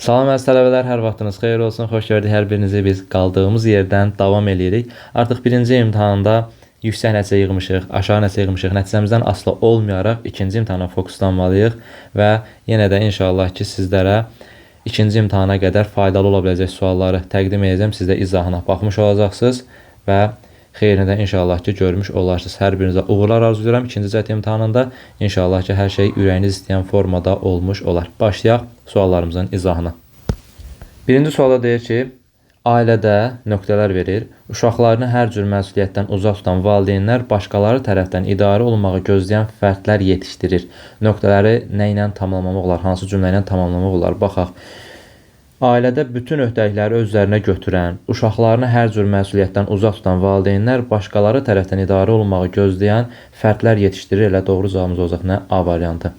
Salam əziz tələbələr, hər vaxtınız xeyir olsun. Xoş gördük hər birinizi. Biz qaldığımız yerdən davam edirik. Artıq birinci imtahanda yüksək nəticə yığmışıq, aşağı nəticə yığmışıq. Nəticəmizdən asılı olmayaraq ikinci imtahana fokuslanmalıyıq və yenə də inşallah ki, sizlərə ikinci imtahana qədər faydalı ola biləcək sualları təqdim edəcəm. Siz də izahına baxmış olacaqsınız və xeyrini də inşallah ki, görmüş olarsınız. Hər birinizə uğurlar arzulayıram. İkinci cəhd imtahanında inşallah ki, hər şey ürəyiniz istəyən formada olmuş olar. Başlayaq suallarımızın izahına. Birinci sualda deyir ki, ailədə nöqtələr verir. Uşaqlarını hər cür məsuliyyətdən uzaq tutan valideynlər başqaları tərəfdən idarə olunmağı gözləyən fərdlər yetişdirir. Nöqtələri nə ilə tamamlamaq olar? Hansı cümlə ilə tamamlamaq olar? Baxaq. Ailədə bütün öhdəlikləri özlərinə götürən, uşaqlarını hər cür məsuliyyətdən uzaq tutan valideynlər başqaları tərəfdən idarə olunmağı gözləyən fərdlər yetişdirir. Elə doğru cavabımız olacaq nə? A variantı.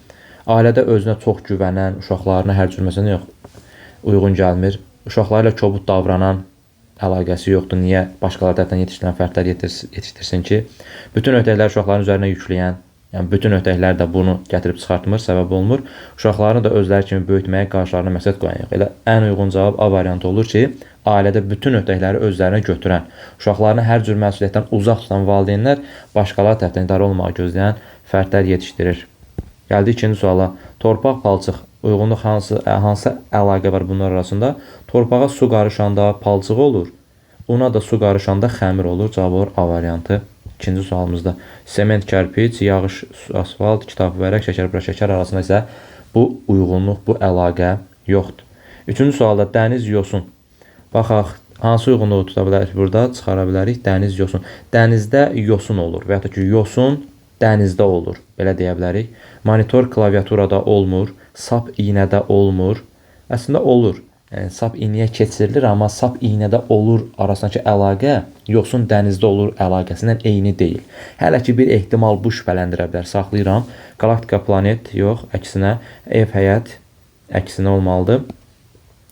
Ailədə özünə çox güvənən, uşaqlarına hər cür məsələn yox, uyğun gəlmir. Uşaqlarla kobud davranan əlaqəsi yoxdur. Niyə başqaları tərəfindən yetişdirilən fərdlər yetişdirsin ki? Bütün öhdəlikləri uşaqların üzərinə yükləyən, yəni bütün öhdəliklər də bunu gətirib çıxartmır, səbəb olmur. Uşaqlarını da özləri kimi böyütməyə qarşılarına məqsəd qoyan yox. Elə ən uyğun cavab A variantı olur ki, ailədə bütün öhdəlikləri özlərinə götürən, uşaqlarını hər cür məsuliyyətdən uzaq tutan valideynlər başqaları tərəfindən idarə olmağı gözləyən fərdlər yetişdirir. Gəldik ikinci suala. Torpaq, palçıq. Uyğunluq hansı əlaqə var bunlar arasında? Torpağa su qarışanda palçıq olur. Una da su qarışanda xəmir olur. Cavab olur A variantı. İkinci sualımızda sement, kərpic, yağış, asfalt, kitab, vərəq, şəkər, bura şəkər arasında isə bu uyğunluq, bu əlaqə yoxdur. Üçüncü sualda dəniz, yosun. Baxaq, hansı uyğunluğu tuta bilərik burada? Çıxara bilərik. Dəniz, yosun. Dənizdə yosun olur və ya da ki, yosun dənizdə olur. Belə deyə bilərik. Monitor klaviaturada olmur. Sap iynədə olmur. Əslində olur. Yəni, sap iynəyə keçirilir, amma sap iynədə olur arasındakı əlaqə yosun dənizdə olur əlaqəsindən eyni deyil. Hələ ki, bir ehtimal bu şübhələndirə bilər. Saxlayıram. Galaktika, planet, yox, əksinə. Ev, həyət, əksinə olmalıdır.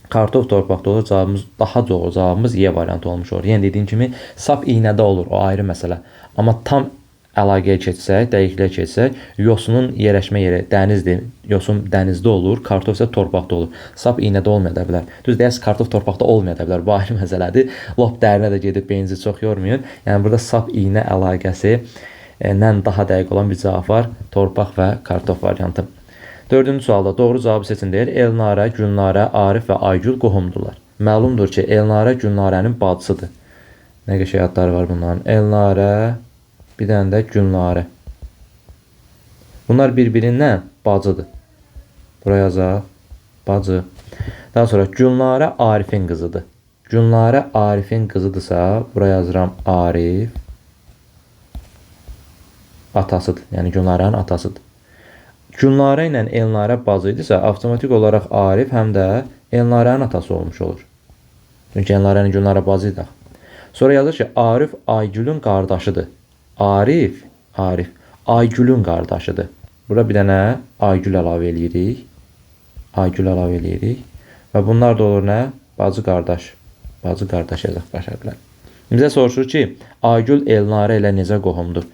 Kartof torpaqda olur. Cavabımız, daha doğru cavabımız Y variantı olmuş olur. Yəni, dediyim kimi, sap iynədə olur. O ayrı məsələ. Amma tam əlaqəyə keçsək, dəqiqliyə keçsək, yosunun yerləşmə yeri dənizdir. Yosun dənizdə olur, kartof isə torpaqda olur. Sap iynədə olmaya da bilər. Düz deyərsiniz, kartof torpaqda olmaya da bilər. Bu ayrı məsələdir. Lop dərinə də gedib beyninizi çox yormayın. Yəni, burada sap iynə əlaqəsi ilə daha dəqiq olan bir cavab var. Torpaq və kartof variantı. Dördüncü sualda doğru cavabı seçin deyir. Elnarə, Gülnarə, Arif və Aygül qohumdurlar. Məlumdur ki, Elnarə Gülnarənin bacısıdır. Nə qəşəng adları var bunların. Elnarə, bir dənə də Gülnarə. Bunlar bir-birindən bacıdır. Buraya yazaq. Bacı. Daha sonra Gülnarə Arifin qızıdır. Gülnarə Arifin qızıdırsa, buraya yazıram Arif. Atasıdır. Yəni Gülnarənin atasıdır. Gülnarə ilə Elnarə bacı idisə, avtomatik olaraq Arif həm də Elnarənin atası olmuş olur. Çünki Elnarə ilə Gülnarə bacı idi. Sonra yazır ki, Arif Aygülün qardaşıdır. Arif, Aygülün qardaşıdır. Burada bir dənə Aygül əlavə eləyirik. Aygül əlavə eləyirik. Və bunlar da olur nə? Bacı qardaş. Bacı qardaş yazaq başa. Bizə soruşur ki, Aygül Elnarə ilə necə qohumdur?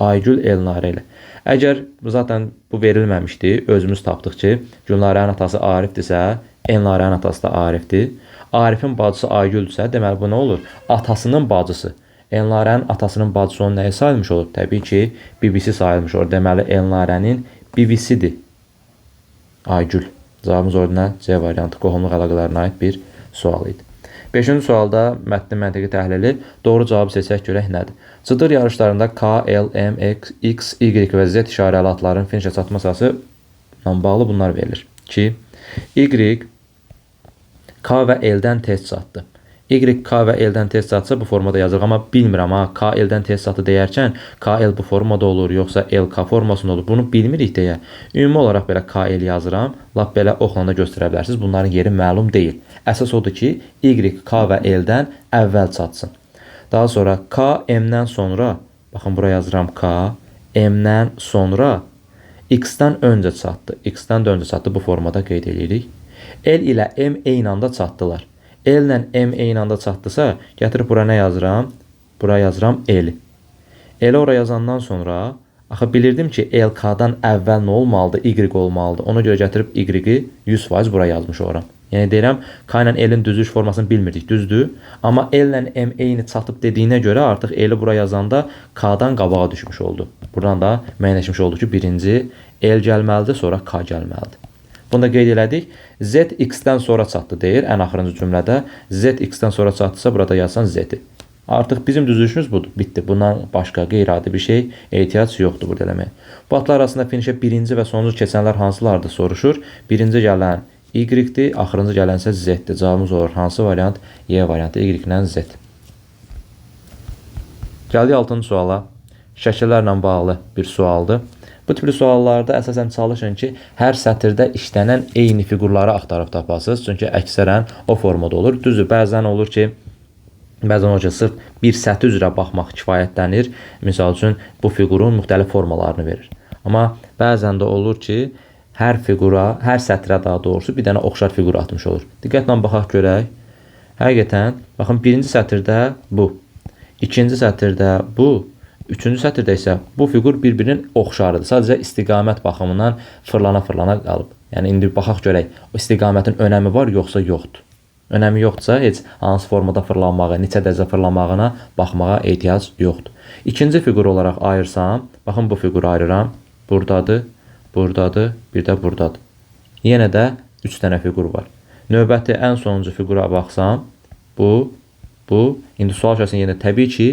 Aygül Elnarə ilə. Əgər zaten bu verilməmişdi, özümüz tapdıq ki, Gülnarənin atası Arifdirsə, Elnarənin atası da Arifdir. Arifin bacısı Aygüldürsə, deməli bu nə olur? Atasının bacısı. Elnarənin atasının bacısı onun nəyi sayılmış olur? Təbii ki, bibisi sayılmış olur. Deməli, Elnarənin bibisidir. Aygül. Cavabımız orada C variantı qohumluq əlaqələrinə aid bir sual idi. 5-ci sualda mətnin məntiqi təhlili. Doğru cavabı seçək görək nədir? Cıdır yarışlarında K, L, M, X, Y və Z işarəli atların finişə çatma sayısı ilə bağlı bunlar verilir. Ki, Y K və L-dən tez çatdı. Y, K və L-dən tez çatsa bu formada yazırıq. Amma bilmirəm, K, L-dən tez çatdı deyərkən K, L bu formada olur, yoxsa L, K formasında olur. Bunu bilmirik deyə. Ümumi olaraq belə K, L yazıram. Lap belə oxlanda göstərə bilərsiniz. Bunların yeri məlum deyil. Əsas odur ki, Y, K və L-dən əvvəl çatsın. Daha sonra K, M-dən sonra, baxın bura yazıram K, M-dən sonra X-dən öncə çatdı. X-dən də öncə çatdı. Bu formada qeyd edirik. L ilə M eyni anda çatdılar. L ilə M eyni anda çatdısa, gətirib bura nə yazıram? Bura yazıram L. L oraya yazandan sonra, axı bilirdim ki, LK-dan əvvəl nə olmalıdır? Y olmalıdır. Ona görə gətirib Y-i 100% bura yazmış olaram. Yəni deyirəm, K ilə L-in düzülüş formasını bilmirdik, düzdür? Amma L ilə M eyni çatıb dediyinə görə artıq L-i bura yazanda K-dan qabağa düşmüş oldu. Buradan da müəyyənləşmiş oldu ki, birinci L gəlməlidir, sonra K gəlməlidir. Bunu da qeyd elədik. Z x-dən sonra çatdı deyir ən axırıncı cümlədə. Z x-dən sonra çatdısa burada yazsan Z-i. Artıq bizim düzülüşümüz budur. Bitdi. Bundan başqa qeyri-adi bir şey ehtiyac yoxdur burada eləməyə. Bu adlar arasında finişə birinci və sonuncu keçənlər hansılardır soruşur. Birinci gələn Y-dir, axırıncı gələn isə Z-dir. Cavabımız olur hansı variant? Y variantı Y ilə Z. Gəldik 6-cı suala. Şəkillərlə bağlı bir sualdır. Bu tipli suallarda əsasən çalışın ki, hər sətirdə işlənən eyni fiqurları axtarıb tapasınız. Çünki əksərən o formada olur. Düzdür, bəzən olur ki, sırf bir səthi üzrə baxmaq kifayətlənir. Misal üçün, bu fiqurun müxtəlif formalarını verir. Amma bəzən də olur ki, hər sətrə daha doğrusu bir dənə oxşar fiqur atmış olur. Diqqətlə baxaq görək. Həqiqətən, baxın, birinci sətirdə bu, ikinci sətirdə bu, üçüncü sətirdə isə bu fiqur bir-birinin oxşarıdır. Sadəcə istiqamət baxımından fırlana qalıb. Yəni, indi baxaq görək, o istiqamətin önəmi var, yoxsa yoxdur. Önəmi yoxdursa, heç hansı formada fırlanmağı, neçə dərəcə fırlanmağına baxmağa ehtiyac yoxdur. İkinci fiqur olaraq ayırsam, baxın, bu fiquru ayırıram. Buradadır, buradadır, bir də buradadır. Yenə də 3 dənə fiqur var. Növbəti ən sonuncu fiqura baxsam, bu. İndi sual şəklində yenə təbii ki,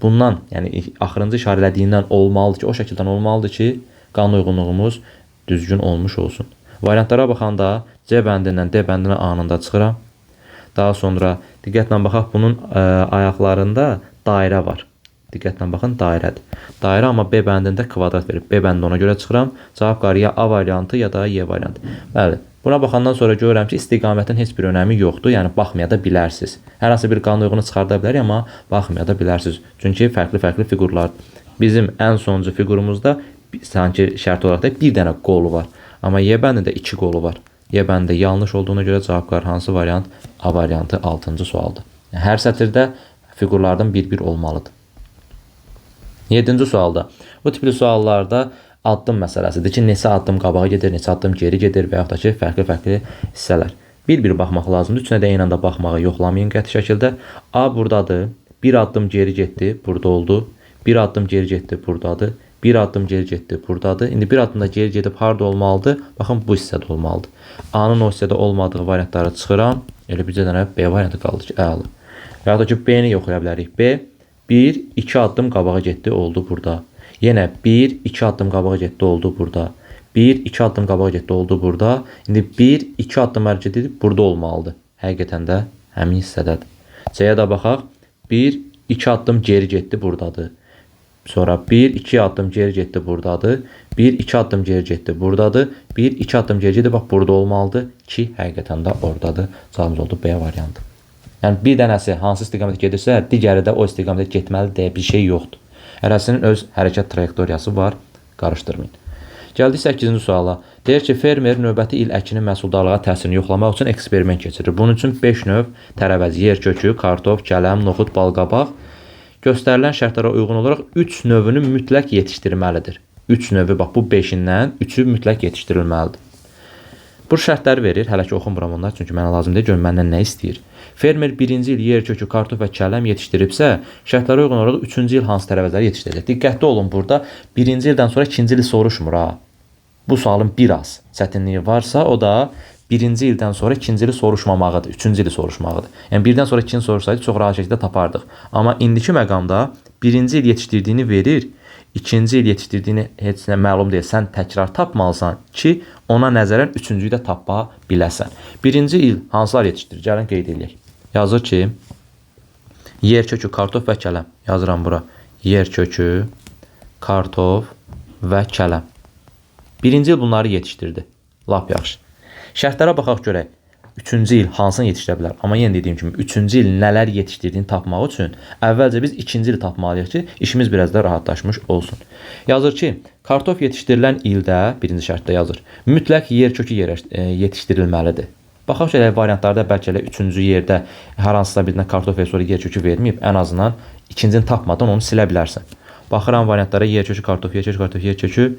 bundan, yəni axırıncı işarələdiyindən olmalıdır ki, o şəkildən olmalıdır ki, qanun uyğunluğumuz düzgün olmuş olsun. Variantlara baxanda C bəndindən D bəndinə anında çıxıram. Daha sonra diqqətlə baxaq, bunun ayaqlarında dairə var. Diqqətlə baxın, dairədir. Dairə amma B bəndində kvadrat verib. B bəndində ona görə çıxıram. Cavab qarı ya A variantı ya da Y variantı. Bəli. Buna baxandan sonra görürəm ki, istiqamətin heç bir önəmi yoxdur. Yəni, baxmaya da bilərsiniz. Hər hansı bir qanun uyğunu çıxarda bilər, amma baxmaya da bilərsiniz. Çünki fərqli fiqurlar. Bizim ən sonuncu fiqurumuzda sanki şərt olaraq da bir dənə qolu var. Amma Y bəndində 2 qolu var. Y bəndində yanlış olduğuna görə cavab qarı hansı variant? A variantı 6-cı sualdır. Yəni, hər sətirdə fiqurlardan bir-bir olmalıdır. 7-ci sualda. Bu tipli suallarda addım məsələsidir ki, neçə addım qabağa gedir, neçə addım geri gedir və yaxud da ki, fərqli hissələr. Bir-bir baxmaq lazımdır. Üçünə də eyni anda baxmağı yoxlamayın qəti şəkildə. A buradadır. Bir addım geri getdi, burada oldu. Bir addım geri getdi, buradadır. Bir addım geri getdi, buradadır. İndi bir addım da geri gedib harada olmalıdır? Baxın, bu hissədə olmalıdır. A-nın o hissədə olmadığı variantlara çıxıram. Elə bircə dənə B variantı qaldı ki, əla. Və yaxud da ki, B-ni yoxlaya bilərik. B, 1-2 addım qabağa getdi, oldu burada. Yenə 1-2 addım qabağa getdi, oldu burada. 1-2 addım qabağa getdi, oldu burada. İndi 1-2 addım hərəkət edib burada olmalıdır. Həqiqətən də həmin hissədədir. C-yə də baxaq. 1-2 addım geri getdi, buradadır. Sonra 1-2 addım geri getdi, buradadır. 1-2 addım geri getdi, buradadır. 1-2 addım geri getdi, bax burada olmalıdır ki, həqiqətən də oradadır. Cavabımız oldu B variantı. Yəni, bir dənəsi hansı istiqamətə gedirsə, digəri də o istiqamətə getməli deyə bir şey yoxdur. Hərəsinin öz hərəkət trayektoriyası var, qarışdırmayın. Gəldik 8-ci suala. Deyir ki, fermer növbəti il əkinin məhsuldarlığa təsirini yoxlamaq üçün eksperiment keçirir. Bunun üçün 5 növ tərəvəz, yer kökü, kartof, kələm, noxud, balqabaq göstərilən şərtlərə uyğun olaraq 3 növünü mütləq yetişdirməlidir. 3 növü, bax, bu 5-dən 3-ü mütləq yetişdirilməlidir. Bu şərtləri verir, hələ ki oxumuram onlar, çünki mənə lazım deyil, görün məndən nə istəyir. Fermer 1-ci il yer kökü, kartof və kələm yetişdiribsə, şərtlərə uyğun olaraq 3-cü il hansı tərəvəzləri yetişdirəcək? Diqqətli olun, burada 1-ci ildən sonra 2-ci ili soruşmur ha. Bu sualın biraz çətinliyi varsa, o da 1-ci ildən sonra 2-ci ili soruşmamağıdır, 3-cü ili soruşmağıdır. Yəni, 1-dən sonra 2-ni soruşsaydı, çox rahat şəkildə tapardıq. Amma indiki məqamda 1-ci il yetişdirdiyini verir, 2-ci il yetişdirdiyini heç nə məlum deyil, sən təkrar tapmalısan ki, ona nəzərən 3-cüyü də tapa biləsən. 1-ci il hansılar yetişdirir? Gəlin qeyd edək. Yazır ki, yer kökü, kartof və kələm. Yazıram bura. Yer kökü, kartof və kələm. 1-ci il bunları yetişdirdi. Lap yaxşı. Şərtlərə baxaq görək. 3-cü il hansını yetişdirə bilər? Amma yenə dediyim kimi, 3-cü il nələr yetişdirdiyini tapmaq üçün əvvəlcə biz 2-ci ili tapmalıyıq ki, işimiz biraz da rahatlaşmış olsun. Yazır ki, kartof yetişdirilən ildə, birinci şərtdə yazır, mütləq yer kökü yetişdirilməlidir. Baxaq ki, variantlarda bəlkə elə 3-cü yerdə hər hansısa birindən kartof və sonra yer kökü verməyib, ən azından 2-cini tapmadan onu silə bilərsən. Baxıram variantlara yer kökü, kartof, yer kökü, kartof, yer kökü.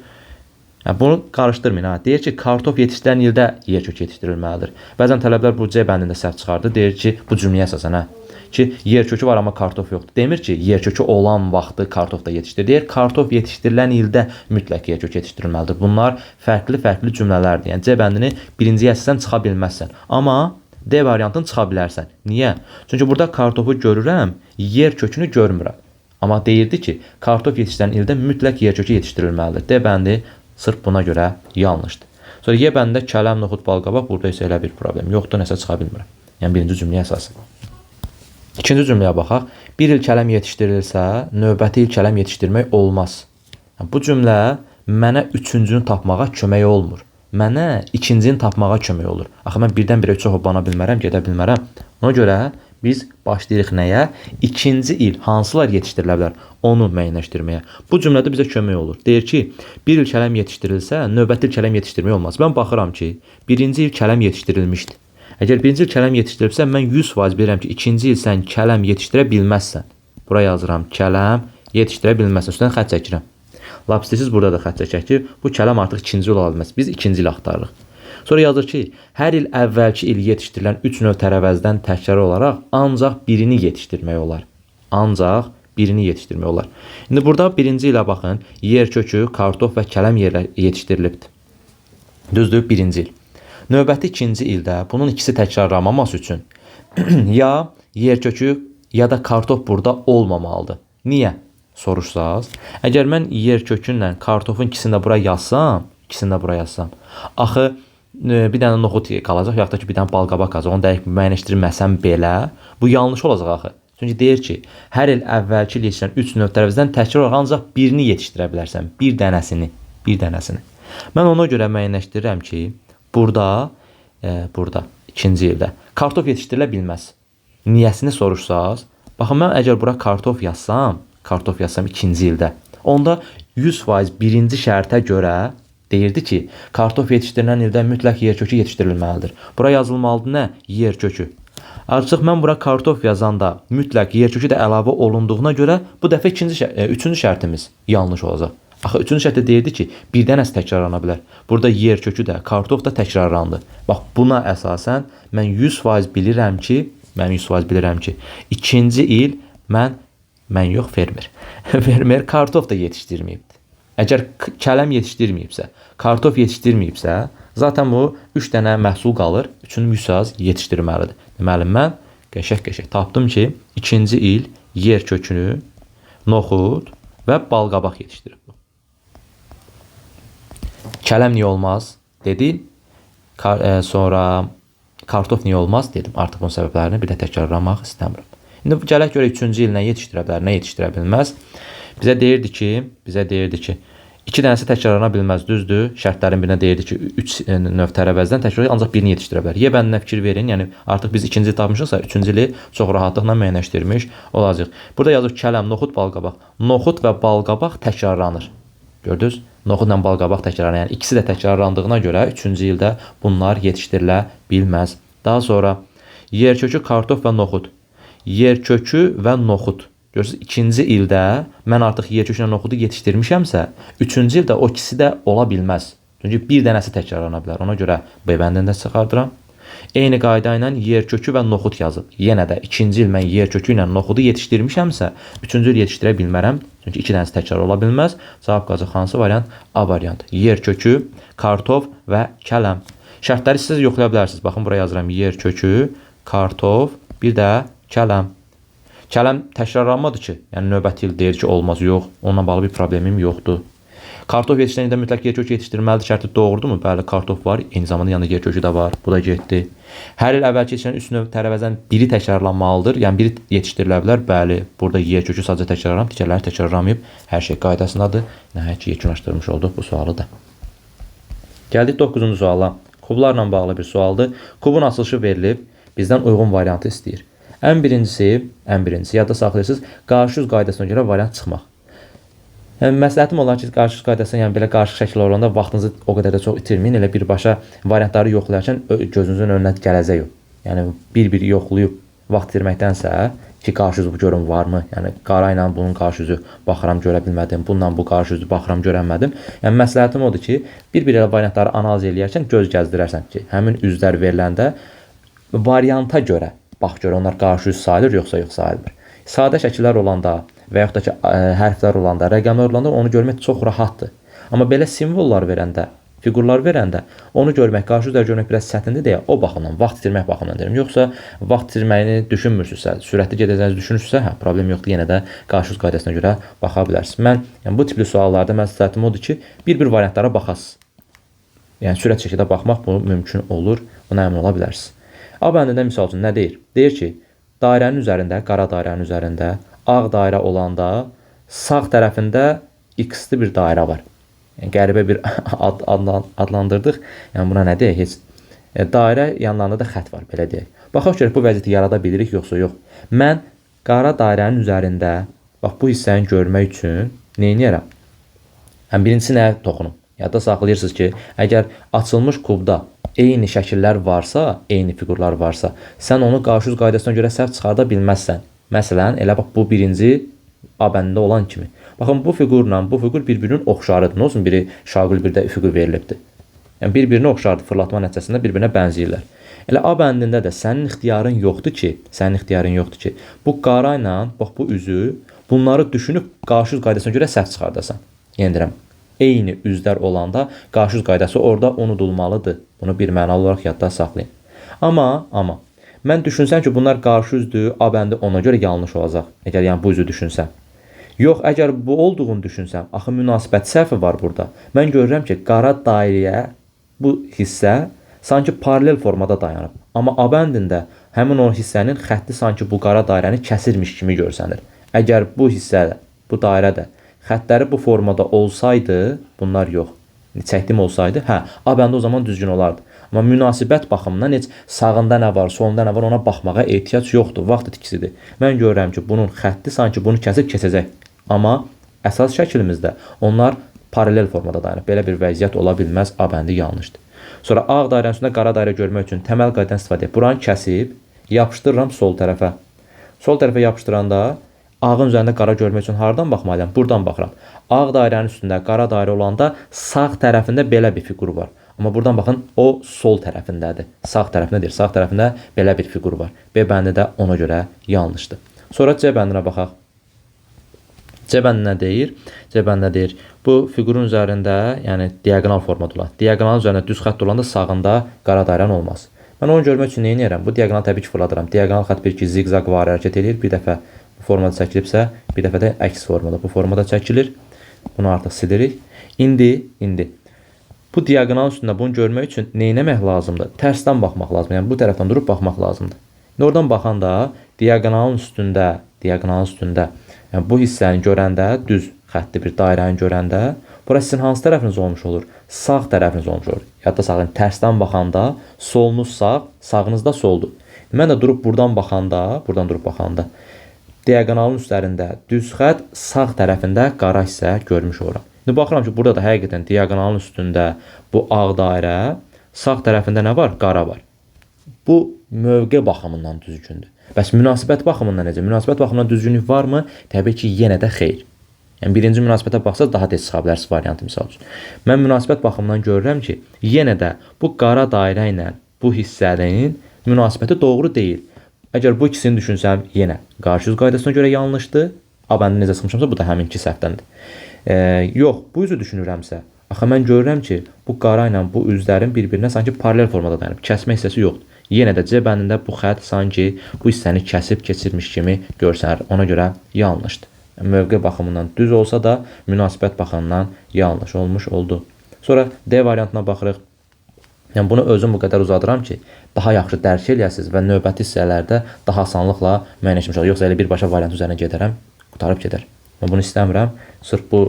Bunu qarışdırmayın. Deyir ki, kartof yetişdirən ildə yer kökü yetişdirilməlidir. Bəzən tələbələr bu C bəndində səhv çıxardır. Deyir ki, bu cümləyə əsasən ki, yer kökü var amma kartof yoxdur. Demir ki, yer kökü olan vaxtı kartof da yetişdir. Deyir, kartof yetişdirilən ildə mütləq yer kökü yetişdirilməlidir. Bunlar fərqli cümlələrdir. Yəni C bəndini birinciyə əsasən çıxa bilməzsən. Amma D variantını çıxa bilərsən. Niyə? Çünki burada kartofu görürəm, yer kökünü görmürəm. Amma deyirdi ki, kartof yetişdirən ildə mütləq yer kökü yetişdirilməlidir. D bəndi sırf buna görə yanlışdır. Sonra Y bəndində kələm, noxud, balqabaq, burada isə elə bir problem yoxdur, nəsə çıxa bilmirəm. Yəni birinci cümləyə əsasın. İkinci cümləyə baxaq. Bir il kələm yetişdirilsə, növbəti il kələm yetişdirmək olmaz. Bu cümlə mənə üçüncünü tapmağa kömək olmur. Mənə ikincini tapmağa kömək olur. Axı mən birdən-birə çox hopana bilmərəm, gedə bilmərəm. Ona görə biz başlayırıq nəyə? İkinci il hansılar yetişdirilə bilər? Onu müəyyənləşdirməyə. Bu cümlədə bizə kömək olur. Deyir ki, bir il kələm yetişdirilsə, növbəti il kələm yetişdirmək olmaz. Mən baxıram ki, birinci il kələm yetişdirilmişdir. Əgər birinci il kələm yetişdirilibsə, mən 100% bilirəm ki, ikinci il sən kələm yetişdirə bilməzsən. Buraya yazıram, kələm yetişdirə bilməzsən. Üstdən xətt çəkirəm. Lap istəyirsiniz burada da xətt çəkək ki, bu kələm artıq ikinci il ola bilməz. Biz ikinci il axtarırıq. Sonra yazır ki, hər il əvvəlki il yetişdirilən 3 növ tərəvəzdən təkrar olaraq ancaq birini yetişdirmək olar. Ancaq birini yetişdirmək olar. İndi burada birinci ilə baxın, yer kökü, kartof və kələm yetişdirilibdir. Düzdür, birinci il. Növbəti ikinci ildə bunun ikisi təkrarlanmaması üçün ya yer kökü ya da kartof burada olmamalıdır. Niyə? Soruşsaz. Əgər mən yer kökünlə kartofun ikisini də bura yazsam, axı bir dənə noxud qalacaq, yaxud da ki, bir dənə balqabaq qalacaq. Onu dəqiq müəyyənləşdirməsəm belə, bu yanlış olacaq axı. Çünki deyir ki, hər il əvvəlki il yetişdirən 3 növ tərəvəzdən təkrar olaraq ancaq birini yetişdirə bilərsən. Bir dənəsini. Mən ona görə müəyyənləşdirirəm ki, burada ikinci ildə kartof yetişdirilə bilməz. Niyəsini soruşsaz, baxın mən əgər bura kartof yazsam ikinci ildə, onda 100% birinci şərtə görə deyirdi ki, kartof yetişdirilən ildə mütləq yer kökü yetişdirilməlidir. Bura yazılmalıdır nə? Yer kökü. Artıq mən bura kartof yazanda mütləq yer kökü də əlavə olunduğuna görə bu dəfə üçüncü şərtimiz yanlış olacaq. Axı üçüncü şərtdə deyirdi ki, bir dənəsi təkrarlana bilər. Burada yer kökü də, kartof da təkrarlandı. Bax, buna əsasən mən 100% bilirəm ki, ikinci il mən yox, fermer. Fermer kartof da yetişdirməyibdir. Əgər kələm yetişdirməyibsə, kartof yetişdirməyibsə, zaten bu 3 dənə məhsul qalır, üçünü 100% yetişdirməlidir. Deməli, mən qəşək tapdım ki, ikinci il yer kökünü, noxud və balqabaq yetişdirib. Kələm niyə olmaz? Dedim. Sonra kartof niyə olmaz? Dedim. Artıq bunun səbəblərini bir də təkrarlamaq istəmirəm. İndi gələk görə 3-cü il nə yetişdirə bilər, nə yetişdirə bilməz? Bizə deyirdi ki, 2 dənəsi təkrarlana bilməz, düzdür. Şərtlərin birinə deyirdi ki, 3 növ tərəvəzdən təkrar ancaq birini yetişdirə bilər. Y bəndinə fikir verin. Yəni artıq biz 2-ci il tapmışıqsa, 3-cü ili çox rahatlıqla müəyyənləşdirmiş olacaq. Burada yazır kələm, noxud, balqabaq. Noxud və balqabaq təkrarlanır. Gördünüz? Noxudla balqabaq təkrarlanır. Yəni ikisi də təkrarlandığına görə 3-cü ildə bunlar yetişdirilə bilməz. Daha sonra yer kökü, kartof və noxud. Yer kökü və noxud. Görürsünüz, ikinci ildə mən artıq yer kökü ilə noxudu yetişdirmişəmsə, üçüncü ildə o ikisi də ola bilməz. Çünki bir dənəsi təkrarlana bilər. Ona görə B bəndində çıxardıram. Eyni qayda ilə yer kökü və noxud yazıb. Yenə də ikinci il mən yer kökü ilə noxudu yetişdirmişəmsə, üçüncü il yetişdirə bilmərəm. Çünki 2 dənəsi təkrar ola bilməz. Cavab qalacaq hansı variant? A variant. Yer kökü, kartof və kələm. Şərtləri siz yoxlaya bilərsiniz. Baxın, buraya yazıram. Yer kökü, kartof, bir də kələm. Kələm təkrarlanmadı ki, yəni növbəti il deyir ki, olmaz, yox. Onunla bağlı bir problemim yoxdur. Kartof yetişdirən ildə mütləq yer kökü yetişdirilməlidir şərti doğrudur mu? Bəli, kartof var, eyni zamanda yanında yer kökü də var. Bu da getdi. Hər il əvvəlki yetişdirən 3 növ tərəvəzdən biri təkrarlanmalıdır. Yəni biri yetişdirilə bilər. Bəli, burada yer kökü sadəcə təkrarlanıb, digərləri təkrarlanmayıb. Hər şey qaydasındadır. Nəhayət ki, yekunlaşdırmış olduq bu sualı da. Gəldik 9-cu suala. Kublarla bağlı bir sualdır. Kubun açılışı verilib, bizdən uyğun variantı istəyir. Ən birincisi, yadda saxlayırsınız, qarşı yüz qaydasına görə variant çıxmaq. Yəni, məsləhətim olar ki, qarşı yüz qaydasına, yəni belə qarşı şəkil olanda vaxtınızı o qədər də çox itirməyin. Elə birbaşa variantları yoxlayarkən gözünüzün önünə gələcək o. Yəni, bir-bir yoxlayıb Vaxt itirməkdənsə ki, qarşı üzü görüm varmı? Yəni qara ilə bunun qarşı üzü baxıram, görə bilmədim. Bununla bu qarşı üzü baxıram, görənmədim. Yəni məsləhətim odur ki, bir-bir elə variantları analiz eləyərkən göz gəzdirərsən ki, həmin üzlər veriləndə varianta görə bax gör onlar qarşı üz sayılır yoxsa yox sayılmır. Sadə şəkillər olanda və yaxud da ki hərflər olanda, rəqəmlər olanda onu görmək çox rahatdır. Amma belə simvollar verəndə, fiqurlar verəndə onu görmək, qarşı üzləri görmək biraz çətindir deyə o baxımdan, vaxt itirmək baxımından deyirəm. Yoxsa vaxt itirməyini düşünmürsünüzsə, sürətli gedəcəyinizi düşünürsünüzsə, hə, problem yoxdur. Yenə də qarşı üz qaydasına görə baxa bilərsiniz. Mən yəni bu tipli suallarda məsləhətim odur ki, bir-bir variantlara baxasınız. Yəni sürət şəkildə baxmaq bu mümkün olur. Buna əmin ola bilərsiniz. A bəndində misal üçün nə deyir? Deyir ki, dairənin üzərində, qara dairənin üzərində ağ dairə olanda sağ tərəfində x-li bir dairə var. Yəni qəribə bir adlandırdıq. Yəni buna nə deyək? Heç dairə yanlarında da xətt var, belə deyək. Baxaq görək bu vəziyyəti yarada bilirik yoxsa yox. Mən qara dairənin üzərində bax bu hissəni görmək üçün nə edərəm? Həm birincisi nəyə toxunum? Yadda saxlayırsınız ki, əgər açılmış kubda eyni şəkillər varsa, eyni fiqurlar varsa, sən onu qarşı üz qaydasına görə səhv çıxarda bilməzsən. Məsələn, elə bax bu birinci A bəndində olan kimi. Baxın, bu fiqurla bu fiqur bir-birinin oxşarıdır. Nə olsun, biri şaqül, bir də fiqur verilibdir. Yəni, bir-birinə oxşardır, fırlatma nəticəsində bir-birinə bənzəyirlər. Elə A bəndində də sənin ixtiyarın yoxdur ki, bu qara ilə, bax bu üzü, bunları düşünüb qarşı üz qaydasına görə səhv çıxardasan. Yəni deyirəm, eyni üzlər olanda qarşı üz qaydası orada unudulmalıdır. Bunu bir mənalı olaraq yadda saxlayın. Amma mən düşünsəm ki, bunlar qarşı üzdür, A bəndi ona görə yanlış olacaq. Əgər yəni bu üzü düşünsəm. Yox, əgər bu olduğunu düşünsəm, axı münasibət səhvi var burada. Mən görürəm ki, qara dairəyə bu hissə sanki paralel formada dayanıb. Amma A bəndində həmin o hissənin xətti sanki bu qara dairəni kəsirmiş kimi görsənir. Əgər bu hissə, bu dairə də xəttləri bu formada olsaydı, bunlar yox. Çəkdim olsaydı, hə, A bəndi o zaman düzgün olardı. Amma münasibət baxımından heç sağında nə var, solunda nə var ona baxmağa ehtiyac yoxdur. Vaxt itkisidir. Mən görürəm ki, bunun xətti sanki bunu kəsib keçəcək. Amma əsas şəklimizdə onlar paralel formada dayanır. Belə bir vəziyyət ola bilməz. A bəndi yanlışdır. Sonra ağ dairənin üstündə qara dairə görmək üçün təməl qaydadan istifadə edib. Buranı kəsib yapışdırıram sol tərəfə. Sol tərəfə yapışdıranda ağın üzərində qara görmək üçün hardan baxmalıyam? Buradan baxıram. Ağ dairənin üstündə qara dairə olanda sağ tərəfində belə bir fiqur var. Amma buradan baxın, o sol tərəfindədir. Sağ tərəfindədir. Sağ tərəfində belə bir fiqur var. B bəndi də ona görə yanlışdır. Sonra C bəndinə baxaq. C bəndi nə deyir? C bəndi deyir, bu fiqurun üzərində, yəni diaqonal formada olan, diaqonalın üzərində düz xətt olanda sağında qara dairən olmaz. Mən onu görmək üçün nə edirəm? Bu diaqonal təbii ki fırladıram. Diaqonal xətt bir ki ziqzaq var hərəkət edir. Bir dəfə bu formada çəkilibsə, bir dəfə də əks formada bu formada çəkilir. Bunu artıq silirik. İndi bu diaqonalın üstündə bunu görmək üçün nə etmək lazımdır? Tərsdən baxmaq lazımdır. Yəni bu tərəfdən durub baxmaq lazımdır. Oradan baxanda diaqonalın üstündə, yəni bu hissəni görəndə, düz xəttli bir dairəni görəndə, bura sizin hansı tərəfiniz olmuş olur? Sağ tərəfiniz olmuş olur. Yadda saxlayın, tərsdən baxanda solunuz sağ, sağınız da soldur. Mən də durub buradan baxanda, diaqonalın üstlərində düz xətt, sağ tərəfində qara hissə görmüş oluram. İndi baxıram ki, burada da həqiqətən diaqonalın üstündə bu ağ dairə, sağ tərəfində nə var? Qara var. Bu mövqe baxımından düzgündür. Bəs münasibət baxımından necə? Münasibət baxımından düzgünlük varmı? Təbii ki, yenə də xeyr. Yəni birinci münasibətə baxsaq daha tez çıxa bilərsiniz variantı misal üçün. Mən münasibət baxımından görürəm ki, yenə də bu qara dairə ilə bu hissənin münasibəti doğru deyil. Əgər bu ikisini düşünsəm, yenə qarşı üz qaydasına görə yanlışdır. A bəndi necə sıxmışamsa, bu da həminki səhvdəndir. Yox, bu üzü düşünürəmsə, axı mən görürəm ki, bu qara ilə bu üzlərin bir-birinə sanki paralel formada dayanıb. Kəsmə hissəsi yoxdur. Yenə də C bəndində bu xətt sanki bu hissəni kəsib keçirmiş kimi görsənir. Ona görə yanlışdır. Mövqe baxımından düz olsa da münasibət baxımından yanlış olmuş oldu. Sonra D variantına baxırıq. Yəni bunu özüm bu qədər uzadıram ki, daha yaxşı dərk eləyəsiniz və növbəti hissələrdə daha asanlıqla müəyyənləşmiş olur. Yoxsa elə birbaşa variant üzərinə gedərəm, qutarıb gedər. Mən bunu istəmirəm. Sırf bu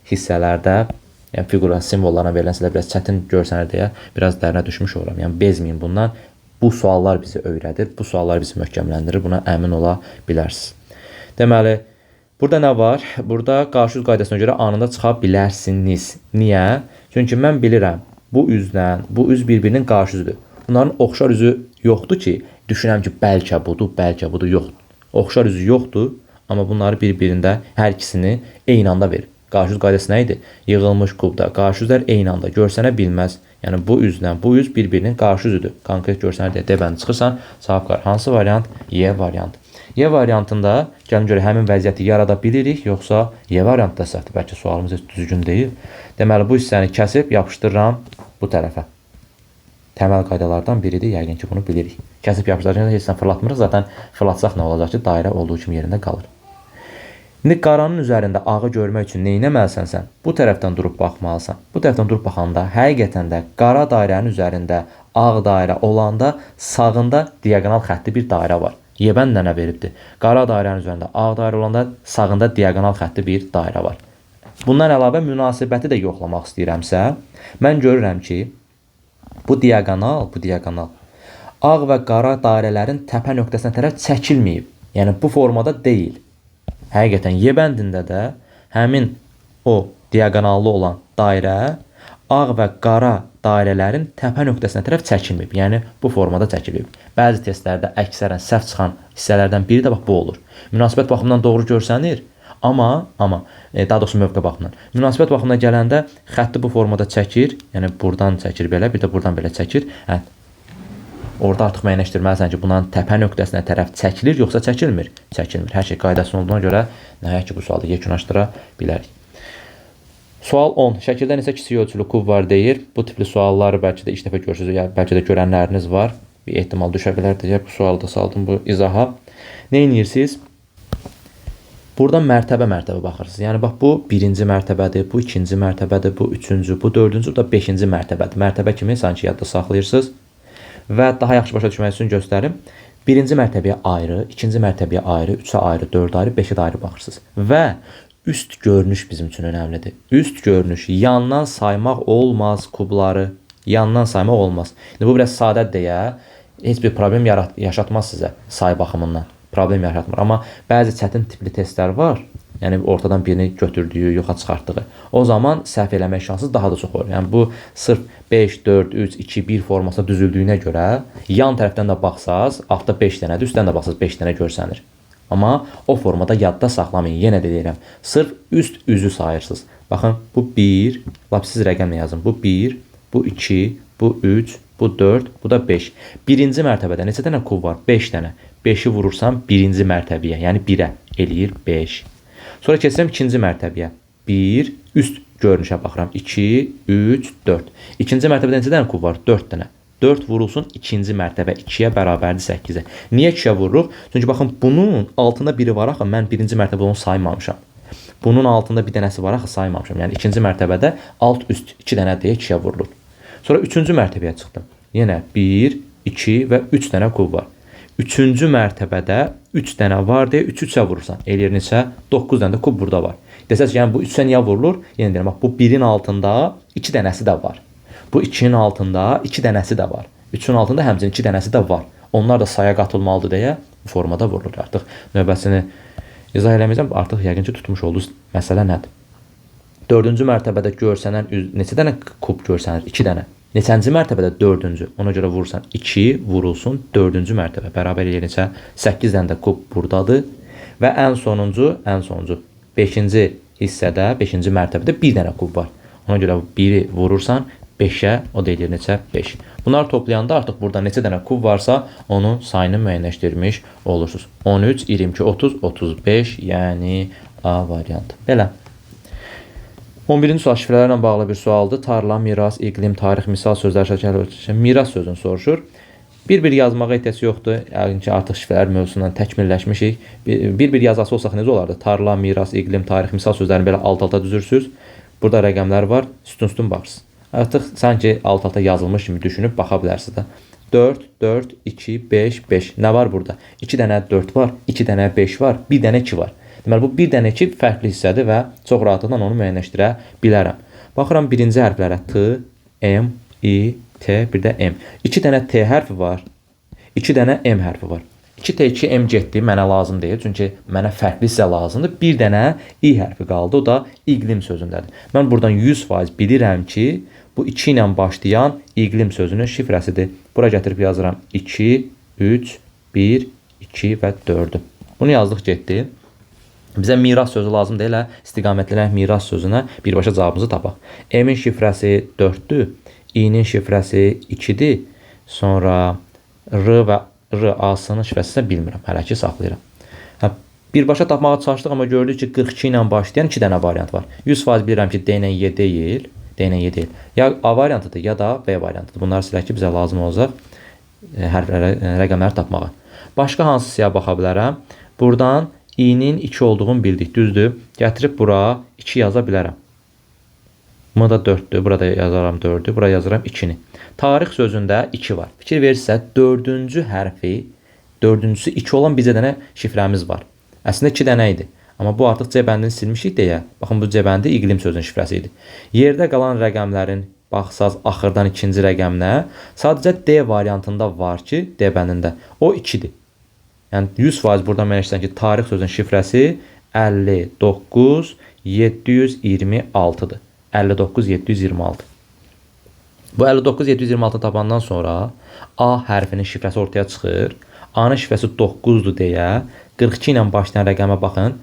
hissələrdə, yəni fiqura, simvollarına verilən hissələr biraz çətin görsənir deyə biraz dərinə düşmüş oluram. Yəni bezməyin bundan. Bu suallar bizi öyrədir, bu suallar bizi möhkəmləndirir. Buna əmin ola bilərsiniz. Deməli, burada nə var? Burada qarşı üz qaydasına görə anında çıxa bilərsiniz. Niyə? Çünki mən bilirəm, bu üzdən, bu üz bir-birinin qarşı üzüdür. Bunların oxşar üzü yoxdur ki, düşünəm ki, bəlkə budur, yoxdur. Oxşar üzü yoxdur, amma bunları bir-birində hər ikisini eyni anda verir. Qarşı üz qaydası nə idi? Yığılmış kubda qarşı üzlər eyni anda görsənə bilməz. Yəni bu üzlə bu üz bir-birinin qarşı üzüdür. Konkret görsənər deyə D-bəndi çıxırsan, cavab var. Hansı variant? Y variantı. Y variantında gəlin görək həmin vəziyyəti yarada bilirik, yoxsa Y variantı da səhvdir. Bəlkə sualımız heç düzgün deyil. Deməli bu hissəni kəsib yapışdırıram bu tərəfə. Təməl qaydalardan biridir, yəqin ki bunu bilirik. Kəsib yapışdıracağıq, heç nə fırlatmırıq. Zaten fırlatsaq nə olacaq ki, dairə olduğu kimi yerində qalır. İndi qaranın üzərində ağı görmək üçün nə etməlisən sən? Bu tərəfdən durub baxmalısan. Bu tərəfdən durub baxanda həqiqətən də qara dairənin üzərində ağ dairə olanda sağında diaqonal xəttli bir dairə var. Y-bənd nə veribdir? Qara dairənin üzərində ağ dairə olanda sağında diaqonal xəttli bir dairə var. Bundan əlavə münasibəti də yoxlamaq istəyirəmsə, mən görürəm ki, bu diaqonal ağ və qara dairələrin təpə nöqtəsinə tərəf çəkilməyib. Yəni bu formada deyil. Həqiqətən Y bəndində də həmin o diaqonallı olan dairə ağ və qara dairələrin təpə nöqtəsinə tərəf çəkilməyib. Yəni bu formada çəkilib. Bəzi testlərdə əksərən səhv çıxan hissələrdən biri də bax bu olur. Münasibət baxımından doğru görsənir, amma daha doğrusu mövqe baxımından. Münasibət baxımından gələndə xətti bu formada çəkir, yəni buradan çəkir belə, bir də buradan belə çəkir. Orada artıq müəyyənləşdirməlisən ki, bunların təpə nöqtəsinə tərəf çəkilir, yoxsa çəkilmir? Çəkilmir. Hər şey qaydasında olduğuna görə nəhayət ki, bu sualı yekunlaşdıra bilərik. Sual 10. Şəkildə neçə kiçik ölçülü kub var deyir. Bu tipli sualları bəlkə də ilk dəfə görürsünüz, ya bəlkə də görənləriniz var. Bir ehtimal düşə bilər deyə bu sualı da saldım bu izaha. Nə edirsiniz? Burada mərtəbə baxırsınız. Yəni bax bu birinci mərtəbədir, bu ikinci mərtəbədir, bu üçüncü, bu dördüncü, bu da beşinci mərtəbədir. Mərtəbə kimi sanki yadda saxlayırsınız. Və daha yaxşı başa düşmək üçün göstərim. Birinci mərtəbəyə ayrı, ikinci mərtəbəyə ayrı, 3-ə ayrı, 4-ə ayrı, 5-ə ayrı baxırsınız. Və üst görünüş bizim üçün önəmlidir. Üst görünüş, yandan saymaq olmaz kubları. Yandan saymaq olmaz. İndi bu biraz sadə deyə heç bir problem yaşatmaz sizə say baxımından. Problem yaratmır. Amma bəzi çətin tipli testlər var. Yəni ortadan birini götürdüyü, yoxa çıxartdığı. O zaman səhv eləmək şansı daha da çox olur. Yəni bu sırf 5, 4, 3, 2, 1 formasında düzüldüyünə görə yan tərəfdən də baxsaz, altda 5 dənədir, üstdən də baxsaz 5 dənə görsənir. Amma o formada yadda saxlamayın. Yenə də deyirəm, sırf üst üzü sayırsınız. Baxın, bu 1, lapsiz rəqəmlə yazın. Bu 1, bu 2, bu 3, bu 4, bu da 5. Birinci mərtəbədə neçə dənə kub var? 5 dənə. 5-i vurursam birinci mərtəbəyə, yəni 1-ə eləyir 5. Sonra keçirəm ikinci mərtəbəyə. 1, üst görünüşə baxıram. 2, 3, 4. İkinci mərtəbədə neçə dənə kub var? 4 dənə. 4 vurulsun ikinci mərtəbə 2-yə bərabərdir 8-ə. Niyə 2-yə vururuq? Çünki baxın, bunun altında biri var axı, mən birinci mərtəbədə onu saymamışam. Bunun altında bir dənəsi var axı, saymamışam. Yəni ikinci mərtəbədə alt üst 2 dənə deyə 2-yə vurulur. Sonra üçüncü mərtəbəyə çıxdım. Yenə 1, 2 və 3 dənə kub var. Üçüncü mərtəbədə 3 dənə var deyə 3-3-ə vurursan. Eləyir neçə? 9 dənə də kub burada var. Desəz ki, yəni bu 3-ə niyə vurulur? Yenə deyirəm, bax bu 1-in altında 2 dənəsi də var. Bu 2-nin altında 2 dənəsi də var. 3-ün altında həmçinin 2 dənəsi də var. Onlar da saya qatılmalıdır deyə bu formada vurulur. Artıq növbəsini izah eləməyəcəm. Artıq yəqin ki, tutmuş olduğunuz məsələ nədir? 4-cü mərtəbədə görsənən neçə dənə kub görsənir? 2 dənə. Neçənci mərtəbədə? 4-cü. Ona görə vurursan 2 vurulsun 4-cü mərtəbə. Bərabər eləyir neçə? 8 dənə də kub buradadır. Və ən sonuncu 5-ci hissədə, 5-ci mərtəbədə 1 dənə kub var. Ona görə 1-i vurursan 5-ə, o da eləyir neçə? 5. Bunlar toplayanda artıq burada neçə dənə kub varsa, onun sayını müəyyənləşdirmiş olursunuz. 13, 22, 30, 35, yəni A variantı. Belə. 11-ci sual şifrələrlə bağlı bir sualdır. Tarla, miras, iqlim, tarix, misal sözlər şəkildə miras sözünü soruşur. Bir-bir yazmağa ehtiyac yoxdur. Yəni ki, artıq şifrələr mövzusundan təkmilləşmişik. Bir-bir yazası olsaq necə olardı? Tarla, miras, iqlim, tarix, misal sözlərini belə alt-alta düzürsünüz. Burada rəqəmlər var. Sütun-sütun baxırsınız. Artıq sanki alt-alta yazılmış kimi düşünüb baxa bilərsiniz də. 4, 4, 2, 5, 5. Nə var burada? 2 dənə 4 var, 2 dənə 5 var, 1 dənə 2 var. Deməli, bu 1 dənə 2 fərqli hissədir və çox rahatlıqla onu müəyyənləşdirə bilərəm. Baxıram birinci hərflərə T, M, I, T, bir də M. 2 dənə T hərfi var, 2 dənə M hərfi var. 2T, 2M getdi, mənə lazım deyil, çünki mənə fərqli hissə lazımdır. 1 dənə I hərfi qaldı, o da iqlim sözündədir. Mən buradan 100% bilirəm ki, bu 2 ilə başlayan iqlim sözünün şifrəsidir. Bura gətirib yazıram 2, 3, 1, 2 və 4'ü. Bunu yazdıq getdi. Bizə miras sözü lazım deyil. İstiqamətlənən miras sözünə birbaşa cavabımızı tapaq. M-in şifrəsi 4'dür. I-nin şifrəsi 2'dir. Sonra R və R-A-sının şifrəsi isə bilmirəm. Hələ ki saxlayıram. Birbaşa tapmağa çalışdıq, amma gördük ki 42 ilə başlayan 2 dənə variant var. 100% bilirəm ki D ilə Y deyil. D ilə Y deyil. Ya A variantıdır, ya da B variantıdır. Bunları silək ki bizə lazım olacaq rəqəmləri tapmağa. Başqa hansı siyah baxa bilərəm? Buradan i-nin 2 olduğunu bildik, düzdür. Gətirib bura 2 yaza bilərəm. Bu da 4'dür. Burada yazaram 4'dür. Buraya yazaram 2'ni. Tarix sözündə 2 var. Fikir verirsə 4-cü hərfi, 4-cüsü 2 olan bizə dənə şifrəmiz var. Əslində 2 dənə idi. Amma bu artıq C bəndini silmişik deyə. Baxın bu C bəndi iqlim sözünün şifrəsi idi. Yerdə qalan rəqəmlərin baxsaz axırdan ikinci rəqəminə sadəcə D variantında var ki, D bəndində. O 2'dir. Yəni 100% buradan mənə ki tarix sözünün şifrəsi 59726'dır. 59726. Bu 59726 tapandan sonra A hərfinin şifrəsi ortaya çıxır. A-nın şifrəsi 9'dur deyə 42 ilə başlayan rəqəmə baxın.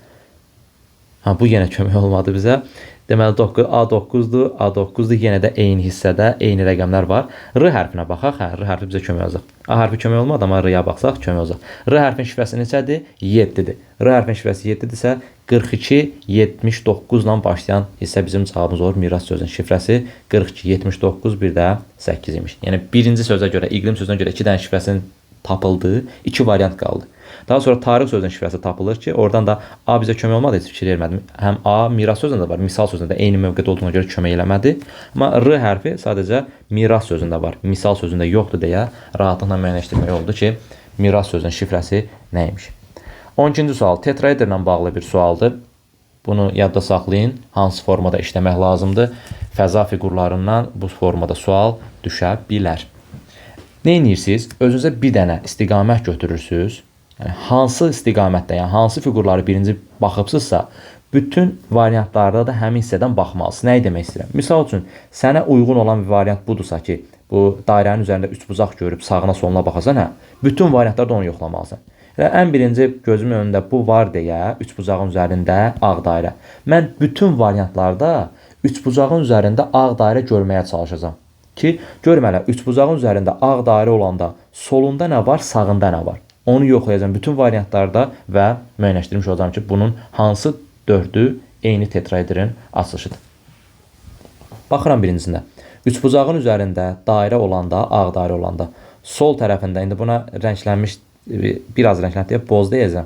Bu yenə kömək olmadı bizə. Deməli A9'dur. A9'dur. Yenə də eyni hissədə eyni rəqəmlər var. R hərfinə baxaq. R hərfi bizə kömək olacaq. A hərfi kömək olmadı, amma R-ya baxsaq kömək olacaq. R hərfin şifrəsi neçədir? 7'dir. R hərfin şifrəsi 7'dirsə 42 79 ilə başlayan hissə bizim cavabımız olur. Miras sözünün şifrəsi 42 79 bir də 8 imiş. Yəni birinci sözə görə, iqlim sözünə görə 2 dənə şifrəsinin tapıldığı 2 variant qaldı. Daha sonra tarix sözünün şifrəsi tapılır ki, oradan da A bizə kömək olmadı, heç fikir vermədim. Həm A miras sözündə var, misal sözündə eyni mövqedə olduğuna görə kömək eləmədi. Amma R hərfi sadəcə miras sözündə var, misal sözündə yoxdur deyə rahatlıqla müəyyənləşdirmək oldu ki, miras sözünün şifrəsi nəymiş. 12-ci sual tetraeder ilə bağlı bir sualdır. Bunu yadda saxlayın, hansı formada işləmək lazımdır. Fəza fiqurlarından bu formada sual düşə bilər. Nə edirsiniz? Özünüzə bir dənə istiqamət götürürsünüz. Yəni, hansı istiqamətdə, yəni hansı fiqurları birinci baxıbsızsa, bütün variantlarda da həmin hissədən baxmalısınız. Nəyi demək istəyirəm? Misal üçün, sənə uyğun olan bir variant budursa ki, bu dairənin üzərində 3 buzaq görüb sağına soluna baxasan, bütün variantlarda onu yoxlamalısan. Ən birinci gözümün önündə bu var deyə 3 buzağın üzərində ağ dairə. Mən bütün variantlarda 3 buzağın üzərində ağ dairə görməyə çalışacağam. Ki, görmələ 3 buzağın üzərində ağ dairə olanda solunda nə var, sağında nə var? Onu yoxlayacağım bütün variantlarda və müəyyənləşdirmiş olacağım ki, bunun hansı 4'ü eyni tetraederin açılışıdır. Baxıram birincisində. 3 buzağın üzərində dairə olanda, ağ dairə olanda, sol tərəfində, indi buna rənglənmiş, biraz rəngləndiyə boz deyəcəm.